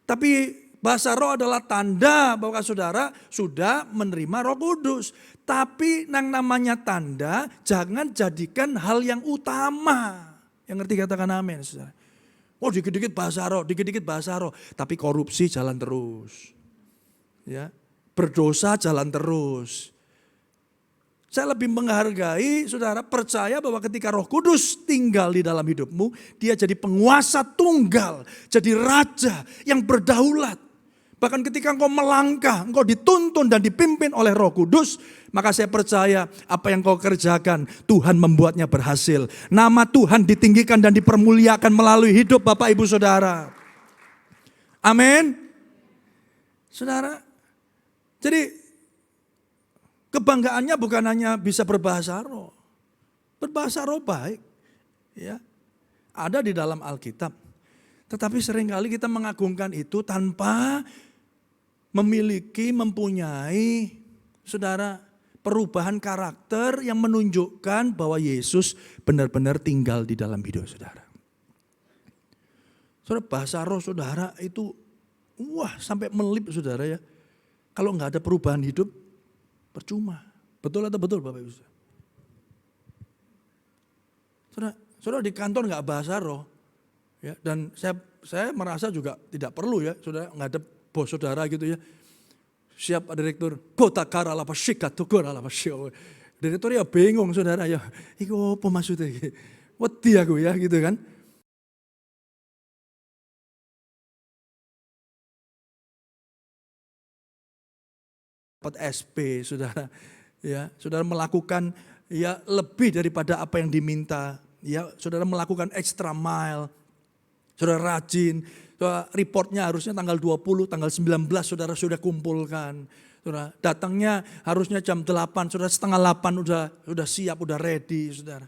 Tapi bahasa roh adalah tanda bahwa saudara sudah menerima Roh Kudus. Tapi yang namanya tanda jangan jadikan hal yang utama. Yang ngerti katakan amin, saudara. Oh dikit-dikit bahasa roh, dikit-dikit bahasa roh. Tapi korupsi jalan terus. Ya, berdosa jalan terus. Saya lebih menghargai saudara percaya bahwa ketika Roh Kudus tinggal di dalam hidupmu, dia jadi penguasa tunggal, jadi raja yang berdaulat. Bahkan ketika engkau melangkah, engkau dituntun dan dipimpin oleh Roh Kudus, maka saya percaya apa yang kau kerjakan, Tuhan membuatnya berhasil. Nama Tuhan ditinggikan dan dipermuliakan melalui hidup Bapak Ibu Saudara. Amin. Saudara, jadi kebanggaannya bukan hanya bisa berbahasa roh. Berbahasa roh baik. Ya, ada di dalam Alkitab. Tetapi seringkali kita mengagungkan itu tanpa mempunyai, saudara, perubahan karakter yang menunjukkan bahwa Yesus benar-benar tinggal di dalam hidup saudara. Saudara, bahasa roh saudara itu, wah sampai melip saudara ya. Kalau nggak ada perubahan hidup, percuma. Betul atau betul Bapak Ibu? Saudara di kantor nggak bahasa roh, ya, dan saya merasa juga tidak perlu ya, saudara nggak ada bos saudara gitu ya. Siap ada direktur, kota kara lapa syikat tukur lapa syok. Direktur ya bingung saudara ya, iku apa maksudnya? Wedi aku ya gitu kan. Dapat SP saudara, ya saudara melakukan ya lebih daripada apa yang diminta, ya saudara melakukan extra mile, saudara rajin, saudara reportnya harusnya tanggal 20, tanggal 19 saudara sudah kumpulkan, saudara datangnya harusnya jam 8, saudara setengah 8 sudah siap, sudah ready saudara.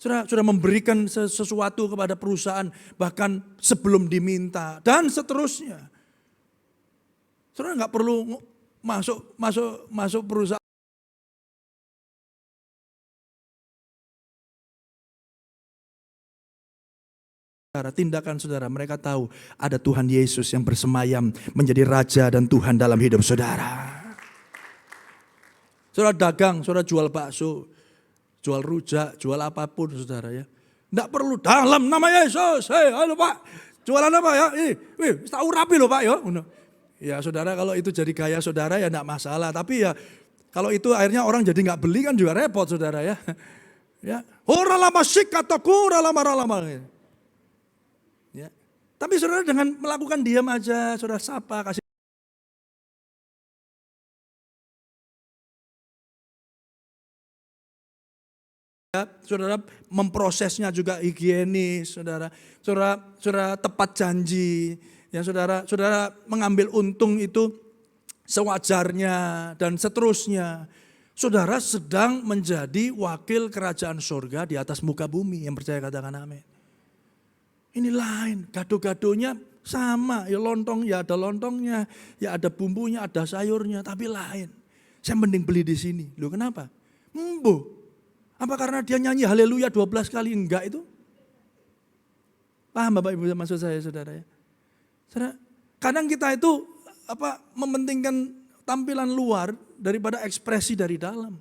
Saudara sudah memberikan sesuatu kepada perusahaan bahkan sebelum diminta dan seterusnya. Saudara nggak perlu masuk perusahaan. Tindakan saudara, mereka tahu ada Tuhan Yesus yang bersemayam menjadi Raja dan Tuhan dalam hidup saudara. Saudara dagang, saudara jual bakso, jual rujak, jual apapun saudara ya. Tidak perlu dalam nama Yesus, halo Pak, jualan apa ya? Ini, tahu rapi loh Pak ya. Ya saudara, kalau itu jadi gaya saudara ya enggak masalah. Tapi ya kalau itu akhirnya orang jadi nggak beli kan juga repot saudara ya. Ya, ora lama sikataku, ora lama. Ya. Tapi saudara dengan melakukan diam aja, saudara sapa, kasih. Ya, saudara memprosesnya juga higienis, saudara tepat janji. Ya saudara mengambil untung itu sewajarnya dan seterusnya. Saudara sedang menjadi wakil kerajaan surga di atas muka bumi. Yang percaya katakan amin. Ini lain, gado-gadonya sama. Ya lontong ya ada lontongnya, ya ada bumbunya, ada sayurnya, tapi lain. Saya mending beli di sini. Loh kenapa? Apa karena dia nyanyi haleluya 12 kali? Enggak itu. Paham Bapak Ibu maksud saya saudara ya? Saudara, kadang kita itu mementingkan tampilan luar daripada ekspresi dari dalam.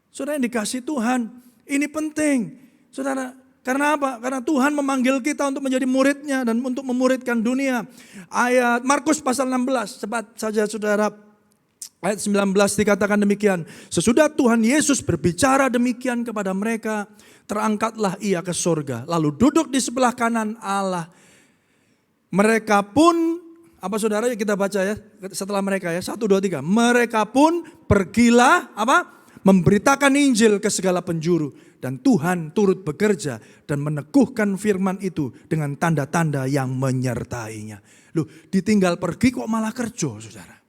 Saudara yang dikasih Tuhan, ini penting. Saudara, karena apa? Karena Tuhan memanggil kita untuk menjadi muridnya dan untuk memuridkan dunia. Ayat Markus pasal 16, cepat saja saudara. Ayat 19 dikatakan demikian. Sesudah Tuhan Yesus berbicara demikian kepada mereka, terangkatlah ia ke surga. Lalu duduk di sebelah kanan Allah. Mereka pun, apa saudara ya kita baca ya, setelah mereka ya, 1, 2, 3. Mereka pun pergilah, memberitakan Injil ke segala penjuru. Dan Tuhan turut bekerja dan meneguhkan firman itu dengan tanda-tanda yang menyertainya. Loh, ditinggal pergi kok malah kerja saudara.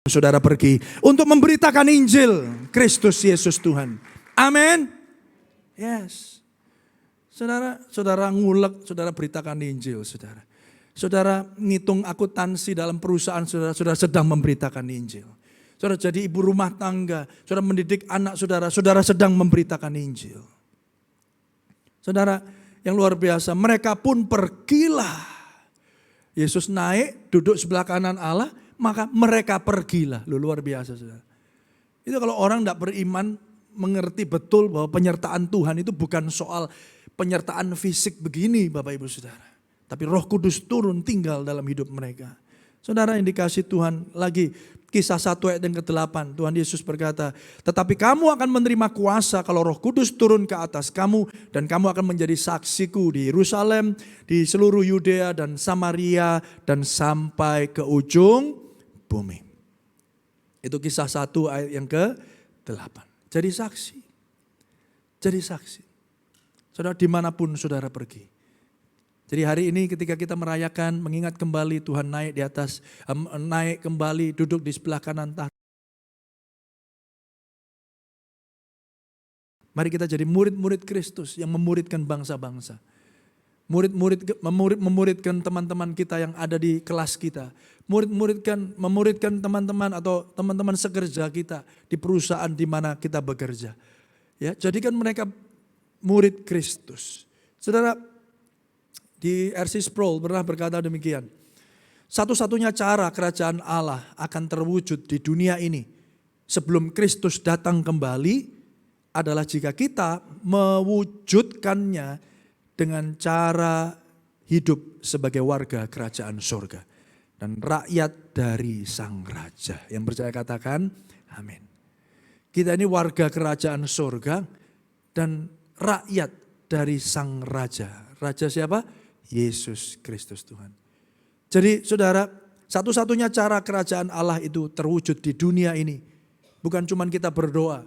Saudara pergi untuk memberitakan Injil Kristus Yesus Tuhan. Amin. Yes. Saudara ngulek, saudara beritakan Injil, saudara. Saudara ngitung akuntansi dalam perusahaan, saudara sedang memberitakan Injil. Saudara jadi ibu rumah tangga, saudara mendidik anak saudara sedang memberitakan Injil. Saudara yang luar biasa, mereka pun pergilah. Yesus naik, duduk sebelah kanan Allah, maka mereka pergilah. Luar biasa saudara. Itu kalau orang tidak beriman, mengerti betul bahwa penyertaan Tuhan itu bukan soal penyertaan fisik begini Bapak Ibu Saudara. Tapi Roh Kudus turun tinggal dalam hidup mereka. Saudara yang dikasih Tuhan, lagi Kisah 1 ayat yang ke-8, Tuhan Yesus berkata, tetapi kamu akan menerima kuasa kalau Roh Kudus turun ke atas kamu, dan kamu akan menjadi saksiku di Yerusalem, di seluruh Yudea dan Samaria, dan sampai ke ujung bumi. Itu Kisah 1 ayat yang ke-8. Jadi saksi. Jadi saksi. Saudara, dimanapun saudara pergi. Jadi hari ini ketika kita merayakan, mengingat kembali Tuhan naik di atas, naik kembali duduk di sebelah kanan tahta. Mari kita jadi murid-murid Kristus yang memuridkan bangsa-bangsa. Memuridkan teman-teman kita yang ada di kelas kita. Memuridkan teman-teman atau teman-teman sekerja kita di perusahaan di mana kita bekerja. Ya, jadikan mereka murid Kristus. Saudara, di R.C. Sproul pernah berkata demikian. Satu-satunya cara kerajaan Allah akan terwujud di dunia ini sebelum Kristus datang kembali adalah jika kita mewujudkannya dengan cara hidup sebagai warga kerajaan surga dan rakyat dari Sang Raja. Yang percaya katakan amin. Kita ini warga kerajaan surga dan rakyat dari Sang Raja. Raja siapa? Yesus Kristus Tuhan. Jadi saudara, satu-satunya cara kerajaan Allah itu terwujud di dunia ini. Bukan cuma kita berdoa,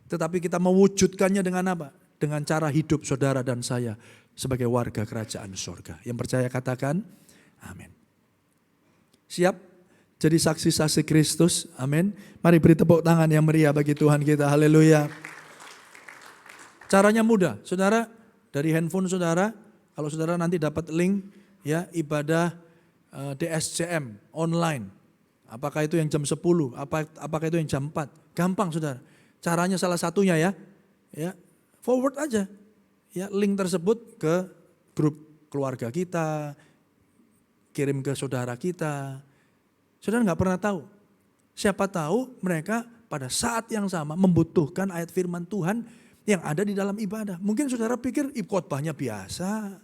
tetapi kita mewujudkannya dengan apa? Dengan cara hidup saudara dan saya sebagai warga kerajaan surga. Yang percaya katakan amin. Siap jadi saksi-saksi Kristus, amin. Mari beri tepuk tangan yang meriah bagi Tuhan kita, haleluya. Caranya mudah, saudara, dari handphone saudara. Kalau saudara nanti dapat link ya ibadah DSCM online. Apakah itu yang jam 10, apakah itu yang jam 4? Gampang saudara. Caranya salah satunya ya forward aja. Ya link tersebut ke grup keluarga kita, kirim ke saudara kita. Saudara nggak pernah tahu. Siapa tahu mereka pada saat yang sama membutuhkan ayat firman Tuhan yang ada di dalam ibadah. Mungkin saudara pikir khotbahnya biasa.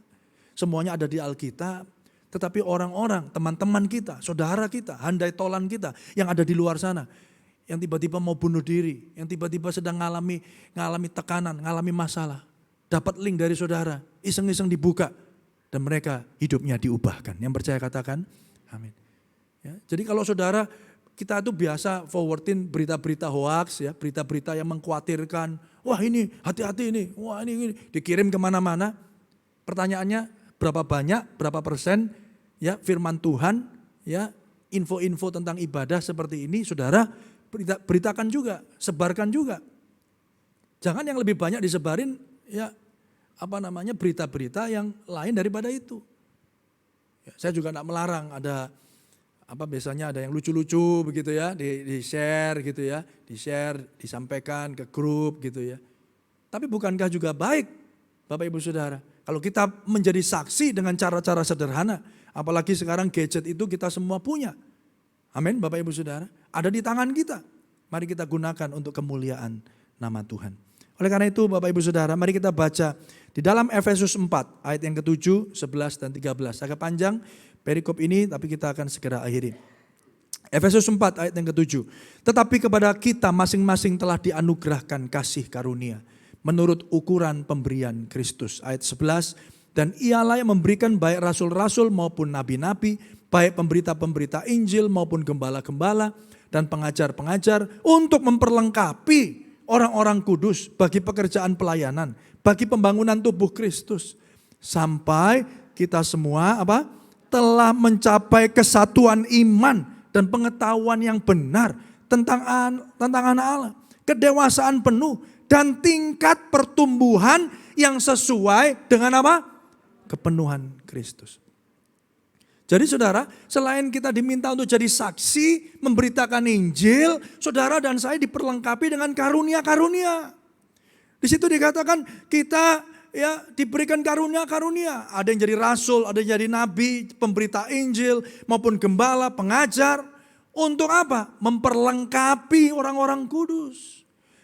Semuanya ada di Alkitab, tetapi orang-orang, teman-teman kita, saudara kita, handai tolan kita yang ada di luar sana, yang tiba-tiba mau bunuh diri, yang tiba-tiba sedang ngalami tekanan, ngalami masalah, dapat link dari saudara, iseng-iseng dibuka, dan mereka hidupnya diubahkan. Yang percaya katakan, amin. Ya, jadi kalau saudara, kita itu biasa forwardin berita-berita hoax, ya, berita-berita yang mengkhawatirkan, wah ini hati-hati ini, wah ini dikirim kemana-mana. Pertanyaannya, berapa banyak, berapa persen ya firman Tuhan, ya info-info tentang ibadah seperti ini, saudara beritakan juga, sebarkan juga. Jangan yang lebih banyak disebarin ya berita-berita yang lain daripada itu. Ya, saya juga tidak melarang ada biasanya ada yang lucu-lucu begitu ya, di share gitu ya, disampaikan ke grup gitu ya. Tapi bukankah juga baik Bapak Ibu Saudara? Kalau kita menjadi saksi dengan cara-cara sederhana, apalagi sekarang gadget itu kita semua punya. Amin Bapak Ibu Saudara, ada di tangan kita. Mari kita gunakan untuk kemuliaan nama Tuhan. Oleh karena itu Bapak Ibu Saudara, mari kita baca di dalam Efesus 4 ayat yang ke-7, 11 dan 13. Agak panjang perikop ini tapi kita akan segera akhiri. Efesus 4 ayat yang ke-7. Tetapi kepada kita masing-masing telah dianugerahkan kasih karunia menurut ukuran pemberian Kristus. Ayat 11, dan ialah yang memberikan baik rasul-rasul maupun nabi-nabi, baik pemberita-pemberita Injil maupun gembala-gembala dan pengajar-pengajar untuk memperlengkapi orang-orang kudus bagi pekerjaan pelayanan, bagi pembangunan tubuh Kristus. Sampai kita semua telah mencapai kesatuan iman dan pengetahuan yang benar tentang anak Allah. Kedewasaan penuh dan tingkat pertumbuhan yang sesuai dengan kepenuhan Kristus. Jadi saudara, selain kita diminta untuk jadi saksi, memberitakan Injil, saudara dan saya diperlengkapi dengan karunia-karunia. Di situ dikatakan kita ya diberikan karunia-karunia. Ada yang jadi rasul, ada yang jadi nabi, pemberita Injil, maupun gembala, pengajar. Untuk apa? Memperlengkapi orang-orang kudus.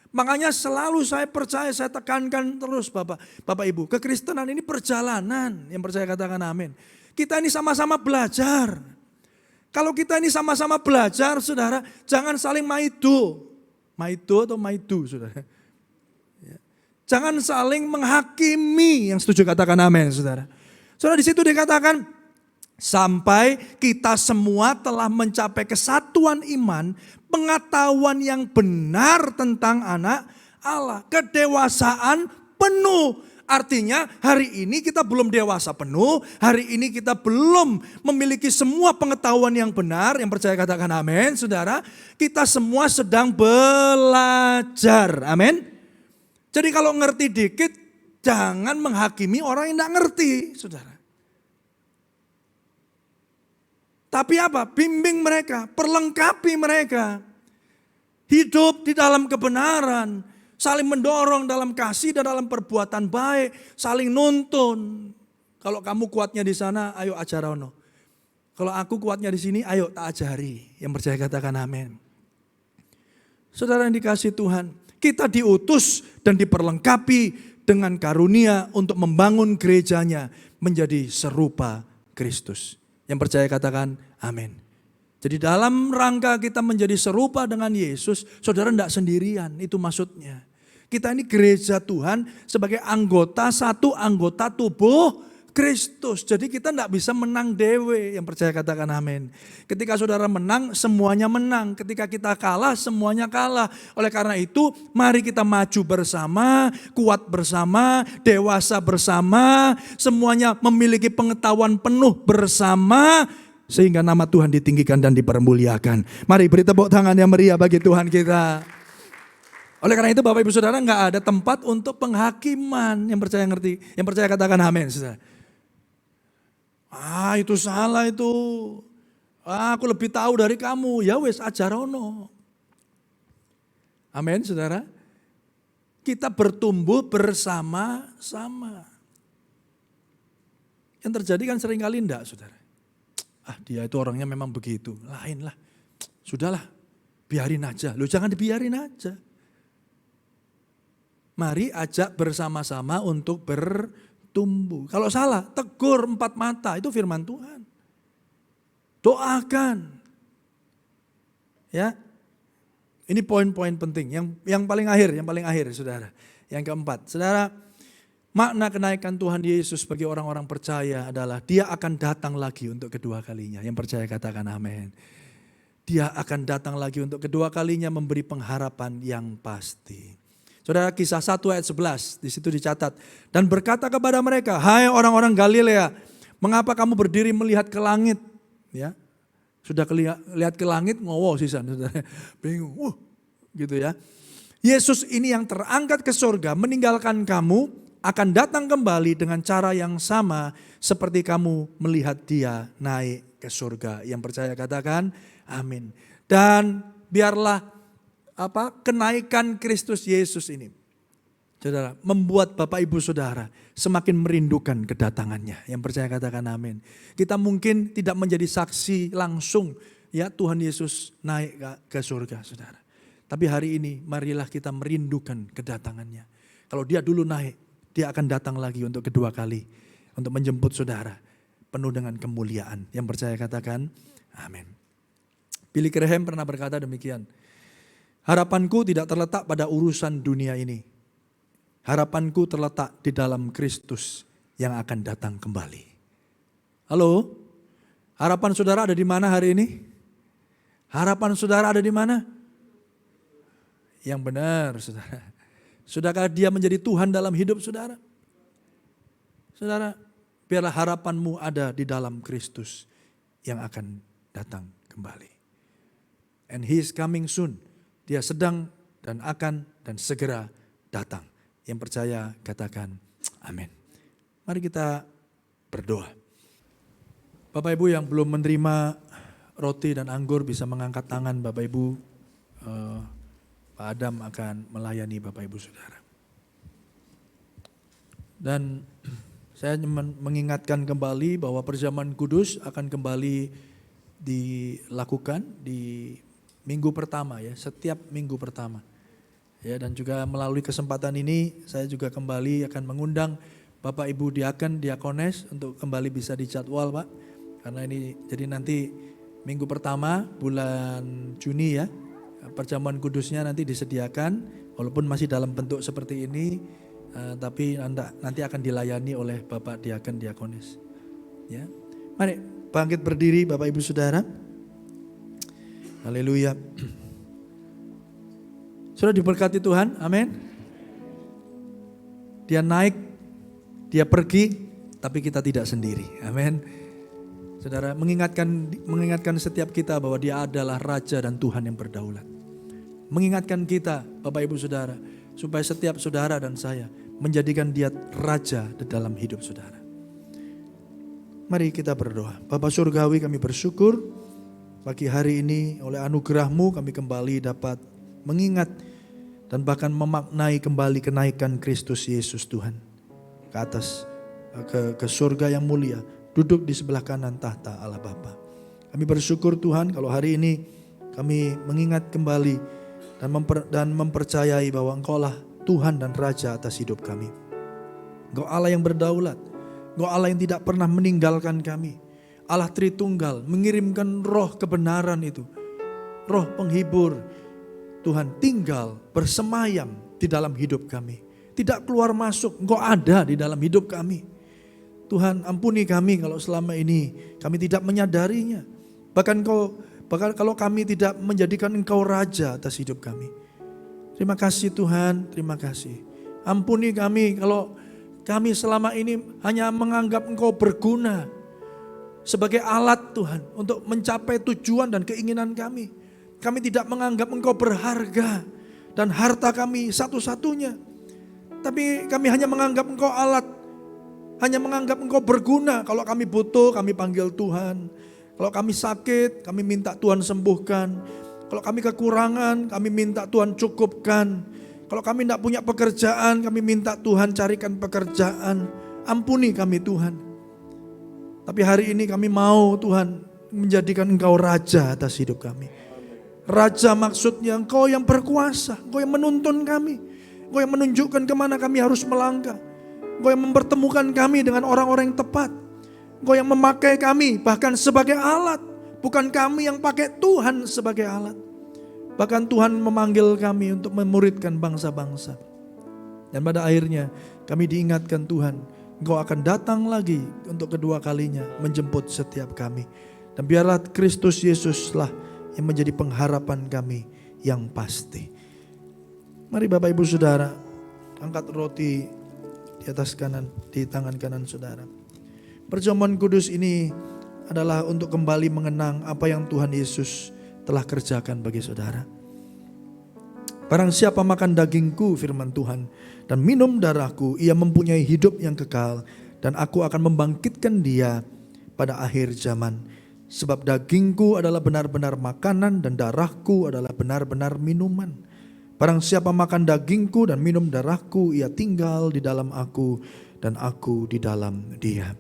Makanya selalu saya percaya, saya tekankan terus Bapak Ibu. Kekristenan ini perjalanan, yang percaya katakan amin. Kita ini sama-sama belajar. Kalau kita ini sama-sama belajar saudara, jangan saling maido. Maido atau maidu saudara. Jangan saling menghakimi, yang setuju katakan amin saudara. Saudara di situ dikatakan, sampai kita semua telah mencapai kesatuan iman, pengetahuan yang benar tentang anak Allah. Kedewasaan penuh. Artinya hari ini kita belum dewasa penuh, hari ini kita belum memiliki semua pengetahuan yang benar, yang percaya katakan amin saudara. Kita semua sedang belajar, amin. Jadi kalau ngerti dikit, jangan menghakimi orang yang tidak ngerti saudara. Tapi apa? Bimbing mereka, perlengkapi mereka. Hidup di dalam kebenaran, saling mendorong dalam kasih dan dalam perbuatan baik, saling nuntun. Kalau kamu kuatnya di sana, ayo ajarono. Kalau aku kuatnya di sini, ayo tak ajari. Yang percaya katakan amin. Saudara yang dikasih Tuhan, kita diutus dan diperlengkapi dengan karunia untuk membangun gerejanya menjadi serupa Kristus. Yang percaya katakan amin. Jadi dalam rangka kita menjadi serupa dengan Yesus, saudara tidak sendirian, itu maksudnya. Kita ini gereja Tuhan sebagai anggota, satu anggota tubuh Kristus. Jadi kita tidak bisa menang dewe, yang percaya katakan amin. Ketika saudara menang, semuanya menang. Ketika kita kalah, semuanya kalah. Oleh karena itu, mari kita maju bersama, kuat bersama, dewasa bersama, semuanya memiliki pengetahuan penuh bersama, sehingga nama Tuhan ditinggikan dan dipermuliakan. Mari beri tepuk tangan yang meriah bagi Tuhan kita. Oleh karena itu Bapak Ibu Saudara, nggak ada tempat untuk penghakiman. Yang percaya ngerti, yang percaya katakan amin saudara. Itu salah itu. Aku lebih tahu dari kamu. Ya wes ajarono. Amin saudara. Kita bertumbuh bersama-sama. Yang terjadi kan seringkali enggak saudara. Dia itu orangnya memang begitu. Lain lah. Sudahlah. Biarin aja. Loh jangan dibiarin aja. Mari ajak bersama-sama untuk bertumbuh. Kalau salah, tegur 4 mata. Itu firman Tuhan. Doakan. Ya. Ini poin-poin penting. Yang paling akhir saudara. Yang keempat. Saudara, makna kenaikan Tuhan Yesus bagi orang-orang percaya adalah dia akan datang lagi untuk kedua kalinya. Yang percaya katakan amin. Dia akan datang lagi untuk kedua kalinya memberi pengharapan yang pasti. Saudara, Kisah 1 ayat 11 di situ dicatat. Dan berkata kepada mereka, hai orang-orang Galilea, mengapa kamu berdiri melihat ke langit? Ya, sudah lihat ke langit, ngowo sih saudara. Bingung, gitu ya. Yesus ini yang terangkat ke surga meninggalkan kamu, akan datang kembali dengan cara yang sama seperti kamu melihat dia naik ke surga. Yang percaya katakan amin. Dan biarlah kenaikan Kristus Yesus ini, saudara, membuat Bapak Ibu Saudara semakin merindukan kedatangannya. Yang percaya katakan amin. Kita mungkin tidak menjadi saksi langsung ya Tuhan Yesus naik ke surga saudara. Tapi hari ini marilah kita merindukan kedatangannya. Kalau dia dulu naik, dia akan datang lagi untuk kedua kali. Untuk menjemput saudara penuh dengan kemuliaan. Yang percaya katakan amin. Billy Graham pernah berkata demikian. Harapanku tidak terletak pada urusan dunia ini. Harapanku terletak di dalam Kristus yang akan datang kembali. Halo? Harapan saudara ada di mana hari ini? Harapan saudara ada di mana? Yang benar saudara. Sudahkah dia menjadi Tuhan dalam hidup saudara? Saudara, biarlah harapanmu ada di dalam Kristus yang akan datang kembali. And he is coming soon. Dia sedang dan akan dan segera datang. Yang percaya katakan amin. Mari kita berdoa. Bapak Ibu yang belum menerima roti dan anggur bisa mengangkat tangan Bapak Ibu. Pak Adam akan melayani Bapak Ibu Saudara. Dan saya mengingatkan kembali bahwa perjamuan kudus akan kembali dilakukan di minggu pertama ya, setiap minggu pertama. Ya, dan juga melalui kesempatan ini saya juga kembali akan mengundang Bapak Ibu Diaken, Diakones untuk kembali bisa dijadwal Pak. Karena ini jadi nanti minggu pertama bulan Juni ya, perjamuan kudusnya nanti disediakan walaupun masih dalam bentuk seperti ini, tapi nanti akan dilayani oleh Bapak Diaken, Diakones. Ya, mari bangkit berdiri Bapak Ibu Saudara. Haleluya. Sudah diberkati Tuhan, amin. Dia naik, dia pergi, tapi kita tidak sendiri, amin. Saudara, mengingatkan setiap kita bahwa dia adalah Raja dan Tuhan yang berdaulat. Mengingatkan kita, Bapak Ibu Saudara, supaya setiap saudara dan saya menjadikan dia Raja di dalam hidup saudara. Mari kita berdoa. Bapa Surgawi, kami bersyukur pagi hari ini oleh anugerah-Mu kami kembali dapat mengingat dan bahkan memaknai kembali kenaikan Kristus Yesus Tuhan ke atas, ke surga yang mulia, duduk di sebelah kanan tahta Allah Bapa. Kami bersyukur Tuhan kalau hari ini kami mengingat kembali dan mempercayai bahwa Engkau-lah Tuhan dan Raja atas hidup kami. Engkau Allah yang berdaulat, Engkau Allah yang tidak pernah meninggalkan kami. Allah Tritunggal mengirimkan roh kebenaran itu, roh penghibur. Tuhan tinggal bersemayam di dalam hidup kami. Tidak keluar masuk, Engkau ada di dalam hidup kami. Tuhan ampuni kami kalau selama ini kami tidak menyadarinya. Bahkan kalau kami tidak menjadikan Engkau Raja atas hidup kami. Terima kasih Tuhan, terima kasih. Ampuni kami kalau kami selama ini hanya menganggap Engkau berguna sebagai alat Tuhan untuk mencapai tujuan dan keinginan kami. Kami tidak menganggap Engkau berharga dan harta kami satu-satunya. Tapi kami hanya menganggap Engkau alat, hanya menganggap Engkau berguna. Kalau kami butuh, kami panggil Tuhan. Kalau kami sakit, kami minta Tuhan sembuhkan. Kalau kami kekurangan, kami minta Tuhan cukupkan. Kalau kami tidak punya pekerjaan, kami minta Tuhan carikan pekerjaan. Ampuni kami Tuhan. Tapi hari ini kami mau Tuhan menjadikan Engkau Raja atas hidup kami. Raja maksudnya Engkau yang berkuasa, Engkau yang menuntun kami, Engkau yang menunjukkan kemana kami harus melangkah, Engkau yang mempertemukan kami dengan orang-orang yang tepat, Engkau yang memakai kami bahkan sebagai alat, bukan kami yang pakai Tuhan sebagai alat. Bahkan Tuhan memanggil kami untuk memuridkan bangsa-bangsa. Dan pada akhirnya kami diingatkan Tuhan, Engkau akan datang lagi untuk kedua kalinya menjemput setiap kami. Dan biarlah Kristus Yesuslah yang menjadi pengharapan kami yang pasti. Mari Bapak Ibu Saudara, angkat roti di atas kanan, di tangan kanan saudara. Perjamuan kudus ini adalah untuk kembali mengenang apa yang Tuhan Yesus telah kerjakan bagi saudara. Barang siapa makan dagingku, firman Tuhan, dan minum darahku, ia mempunyai hidup yang kekal, dan aku akan membangkitkan dia pada akhir zaman. Sebab dagingku adalah benar-benar makanan dan darahku adalah benar-benar minuman. Barang siapa makan dagingku dan minum darahku, ia tinggal di dalam aku dan aku di dalam dia.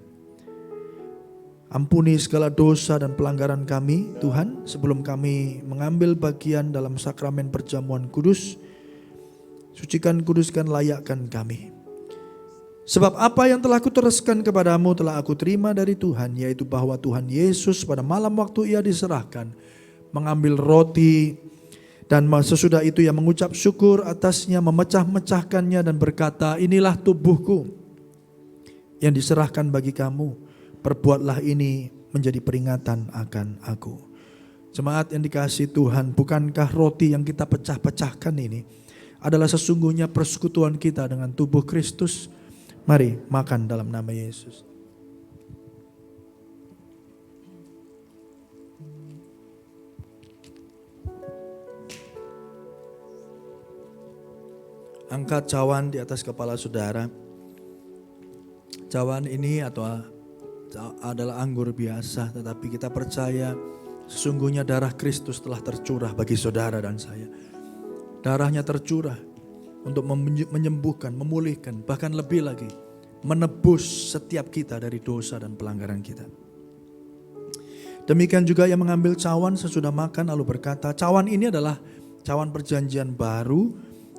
Ampuni segala dosa dan pelanggaran kami, Tuhan, sebelum kami mengambil bagian dalam sakramen perjamuan kudus. Sucikan, kuduskan, layakkan kami. Sebab apa yang telah kuteruskan kepadamu telah aku terima dari Tuhan, yaitu bahwa Tuhan Yesus pada malam waktu ia diserahkan, mengambil roti, dan sesudah itu ia mengucap syukur atasnya, memecah-mecahkannya dan berkata, inilah tubuhku yang diserahkan bagi kamu, perbuatlah ini menjadi peringatan akan aku. Jemaat yang dikasihi Tuhan, bukankah roti yang kita pecah-pecahkan ini adalah sesungguhnya persekutuan kita dengan tubuh Kristus? Mari makan dalam nama Yesus. Angkat cawan di atas kepala saudara. Cawan ini adalah anggur biasa, tetapi kita percaya sesungguhnya darah Kristus telah tercurah bagi saudara dan saya. Darahnya tercurah untuk menyembuhkan, memulihkan, bahkan lebih lagi menebus setiap kita dari dosa dan pelanggaran kita. Demikian juga yang mengambil cawan sesudah makan lalu berkata, cawan ini adalah cawan perjanjian baru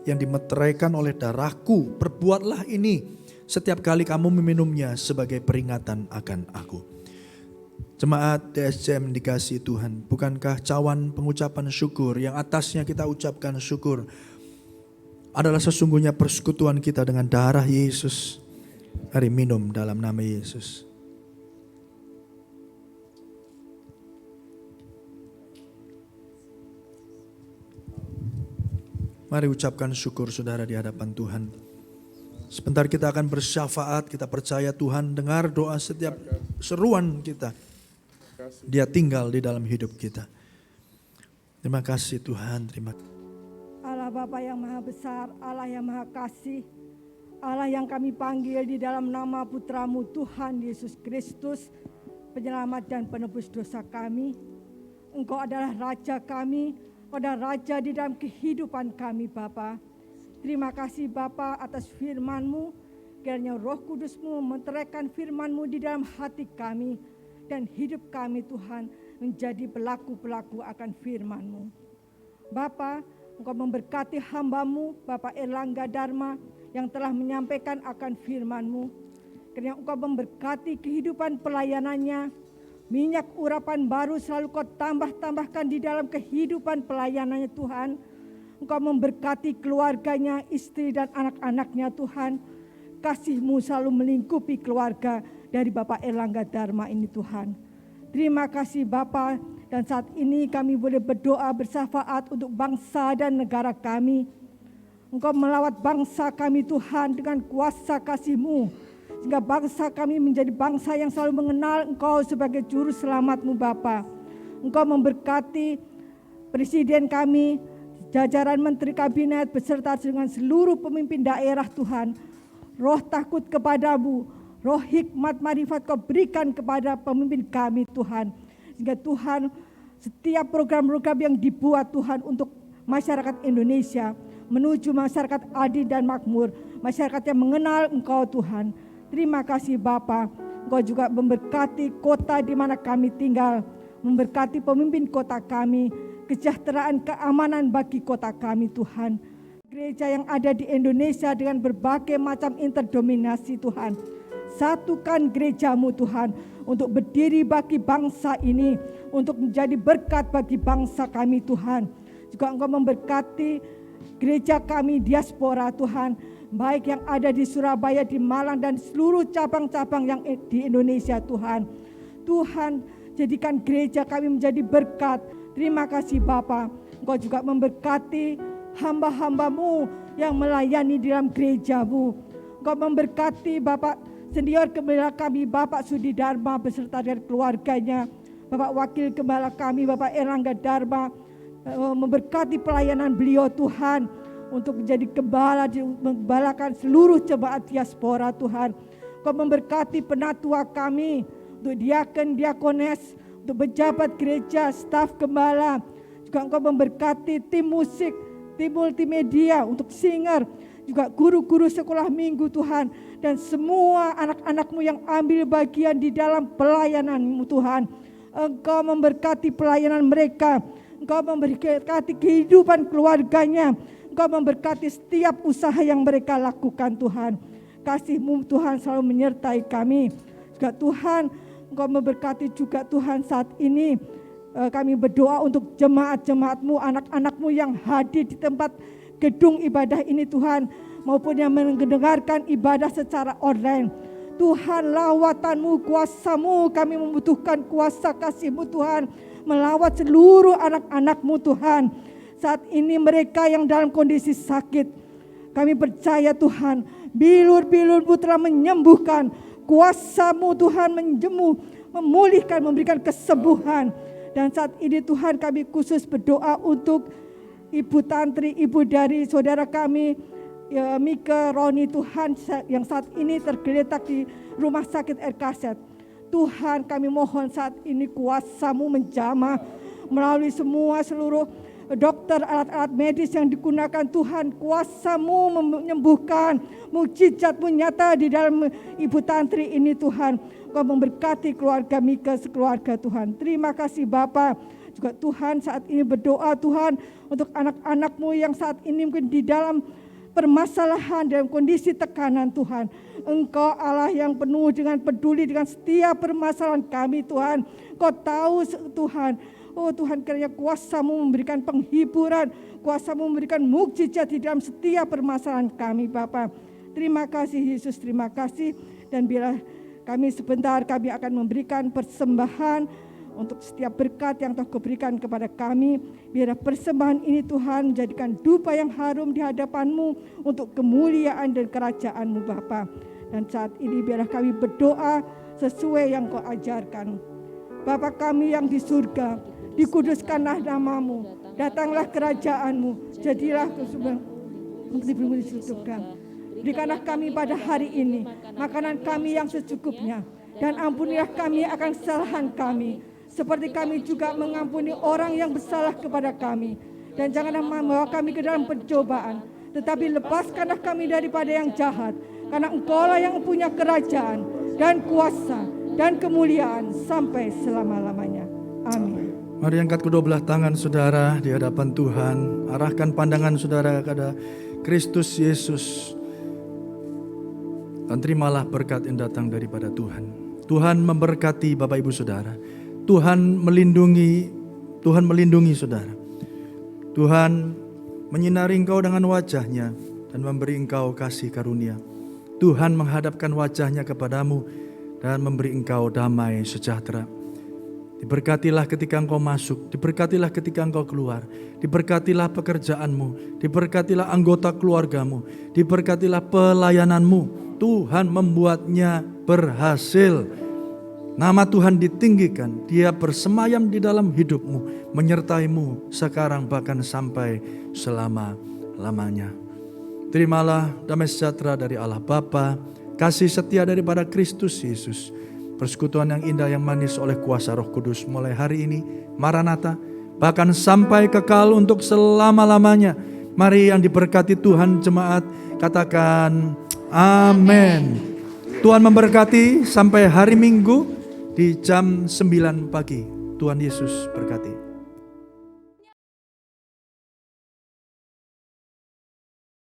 yang dimeteraikan oleh darahku. Perbuatlah ini setiap kali kamu meminumnya sebagai peringatan akan aku. Jemaat DSCM dikasihi Tuhan, bukankah cawan pengucapan syukur yang atasnya kita ucapkan syukur adalah sesungguhnya persekutuan kita dengan darah Yesus? Mari minum dalam nama Yesus. Mari ucapkan syukur saudara di hadapan Tuhan. Sebentar kita akan bersyafaat, kita percaya Tuhan dengar doa setiap seruan kita. Dia tinggal di dalam hidup kita. Terima kasih Tuhan, terima kasih. Allah Bapa yang Maha Besar, Allah yang Maha Kasih, Allah yang kami panggil di dalam nama Putramu Tuhan Yesus Kristus, penyelamat dan penebus dosa kami. Engkau adalah Raja kami, Engkau adalah Raja di dalam kehidupan kami Bapa. Terima kasih Bapa atas firman-Mu, kiranya Roh Kudus-Mu meteraikan firman-Mu di dalam hati kami, dan hidup kami Tuhan menjadi pelaku-pelaku akan firman-Mu. Bapa, Engkau memberkati hamba-Mu, Bapak Erlangga Dharma, yang telah menyampaikan akan firman-Mu. Kiranya Engkau memberkati kehidupan pelayanannya, minyak urapan baru selalu Kau tambah-tambahkan di dalam kehidupan pelayanannya Tuhan. Engkau memberkati keluarganya, istri dan anak-anaknya Tuhan. Kasih-Mu selalu melingkupi keluarga dari Bapak Erlangga Dharma ini Tuhan. Terima kasih Bapa, dan saat ini kami boleh berdoa bersyafaat untuk bangsa dan negara kami. Engkau melawat bangsa kami Tuhan dengan kuasa kasih-Mu, sehingga bangsa kami menjadi bangsa yang selalu mengenal Engkau sebagai juru selamat-Mu Bapa. Engkau memberkati presiden kami, jajaran menteri kabinet beserta dengan seluruh pemimpin daerah Tuhan. Roh takut kepadamu, roh hikmat marifat Kau berikan kepada pemimpin kami Tuhan. Sehingga Tuhan, setiap program-program yang dibuat Tuhan untuk masyarakat Indonesia menuju masyarakat adil dan makmur, masyarakat yang mengenal Engkau Tuhan. Terima kasih Bapa. Engkau juga memberkati kota di mana kami tinggal, memberkati pemimpin kota kami, kesejahteraan keamanan bagi kota kami Tuhan. Gereja yang ada di Indonesia dengan berbagai macam interdominasi Tuhan, satukan gereja-Mu Tuhan untuk berdiri bagi bangsa ini, untuk menjadi berkat bagi bangsa kami Tuhan. Juga Engkau memberkati gereja kami diaspora Tuhan, baik yang ada di Surabaya, di Malang dan seluruh cabang-cabang yang di Indonesia Tuhan. Tuhan, jadikan gereja kami menjadi berkat. Terima kasih Bapa. Engkau juga memberkati hamba-hamba-Mu yang melayani di dalam gereja-Mu. Engkau memberkati Bapak Senior Gembala kami, Bapak Sudi Dharma beserta dengan keluarganya, Bapak Wakil Gembala kami, Bapak Erlangga Dharma, memberkati pelayanan beliau Tuhan, untuk menjadi gembala, menggembalakan seluruh jemaat diaspora Tuhan. Kau memberkati penatua kami, untuk diaken, diakones, untuk pejabat gereja, staf gembala. Juga Engkau memberkati tim musik, tim multimedia, untuk singer, juga guru-guru sekolah minggu Tuhan, dan semua anak-anak-Mu yang ambil bagian di dalam pelayanan-Mu Tuhan. Engkau memberkati pelayanan mereka, Engkau memberkati kehidupan keluarganya, Engkau memberkati setiap usaha yang mereka lakukan Tuhan. Kasih-Mu Tuhan selalu menyertai kami. Juga Tuhan, Engkau memberkati juga Tuhan saat ini. Kami berdoa untuk jemaat-jemaat-Mu, anak-anak-Mu yang hadir di tempat gedung ibadah ini Tuhan, maupun yang mendengarkan ibadah secara online. Tuhan, lawatan-Mu, kuasa-Mu, kami membutuhkan kuasa kasih-Mu Tuhan, melawat seluruh anak-anak-Mu Tuhan. Saat ini mereka yang dalam kondisi sakit, kami percaya Tuhan, bilur-bilur-Mu telah menyembuhkan, kuasa-Mu Tuhan menjemu, memulihkan, memberikan kesembuhan. Dan saat ini Tuhan, kami khusus berdoa untuk Ibu Tantri, ibu dari saudara kami Mika Roni Tuhan, yang saat ini tergeletak di rumah sakit RKZ. Tuhan, kami mohon saat ini kuasa-Mu menjamah melalui seluruh dokter, alat-alat medis yang digunakan Tuhan, kuasa-Mu menyembuhkan, mukjizat-Mu nyata di dalam Ibu Tantri ini Tuhan. Kau memberkati keluarga Mika sekeluarga Tuhan. Terima kasih Bapa. Juga Tuhan saat ini berdoa Tuhan untuk anak-anak-Mu yang saat ini mungkin di dalam permasalahan, dalam kondisi tekanan Tuhan. Engkau Allah yang penuh dengan peduli dengan setiap permasalahan kami Tuhan. Kau tahu Tuhan. Oh Tuhan, kiranya kuasa-Mu memberikan penghiburan, kuasa-Mu memberikan mukjizat di dalam setiap permasalahan kami Bapa. Terima kasih Yesus, terima kasih. Dan bila kami sebentar kami akan memberikan persembahan untuk setiap berkat yang Tuhan berikan kepada kami. Biar persembahan ini Tuhan menjadikan dupa yang harum di hadapan-Mu untuk kemuliaan dan kerajaan-Mu Bapa. Dan saat ini biarlah kami berdoa sesuai yang Kau ajarkan. Bapa kami yang di surga, dikuduskanlah nama-Mu, datanglah kerajaan-Mu, jadilah seperti di surga. Berikanlah kami pada hari ini makanan kami yang secukupnya, dan ampunilah kami akan kesalahan kami, seperti kami juga mengampuni orang yang bersalah kepada kami. Dan janganlah membawa kami ke dalam pencobaan, tetapi lepaskanlah kami daripada yang jahat, karena Engkaulah yang punya kerajaan dan kuasa dan kemuliaan sampai selama-lamanya. Amin. Mari angkat kedua belah tangan saudara di hadapan Tuhan. Arahkan pandangan saudara kepada Kristus Yesus. Dan terimalah berkat yang datang daripada Tuhan. Tuhan memberkati Bapak Ibu Saudara. Tuhan melindungi saudara. Tuhan menyinari engkau dengan wajah-Nya dan memberi engkau kasih karunia. Tuhan menghadapkan wajah-Nya kepadamu dan memberi engkau damai sejahtera. Diberkatilah ketika engkau masuk, diberkatilah ketika engkau keluar, diberkatilah pekerjaanmu, diberkatilah anggota keluargamu, diberkatilah pelayananmu. Tuhan membuatnya berhasil. Nama Tuhan ditinggikan, Dia bersemayam di dalam hidupmu, menyertaimu sekarang bahkan sampai selama-lamanya. Terimalah damai sejahtera dari Allah Bapa, kasih setia daripada Kristus Yesus, persekutuan yang indah yang manis oleh kuasa Roh Kudus mulai hari ini, Maranatha, bahkan sampai kekal untuk selama-lamanya. Mari yang diberkati Tuhan jemaat katakan amin. Tuhan memberkati sampai hari Minggu di jam 9 pagi. Tuhan Yesus berkati.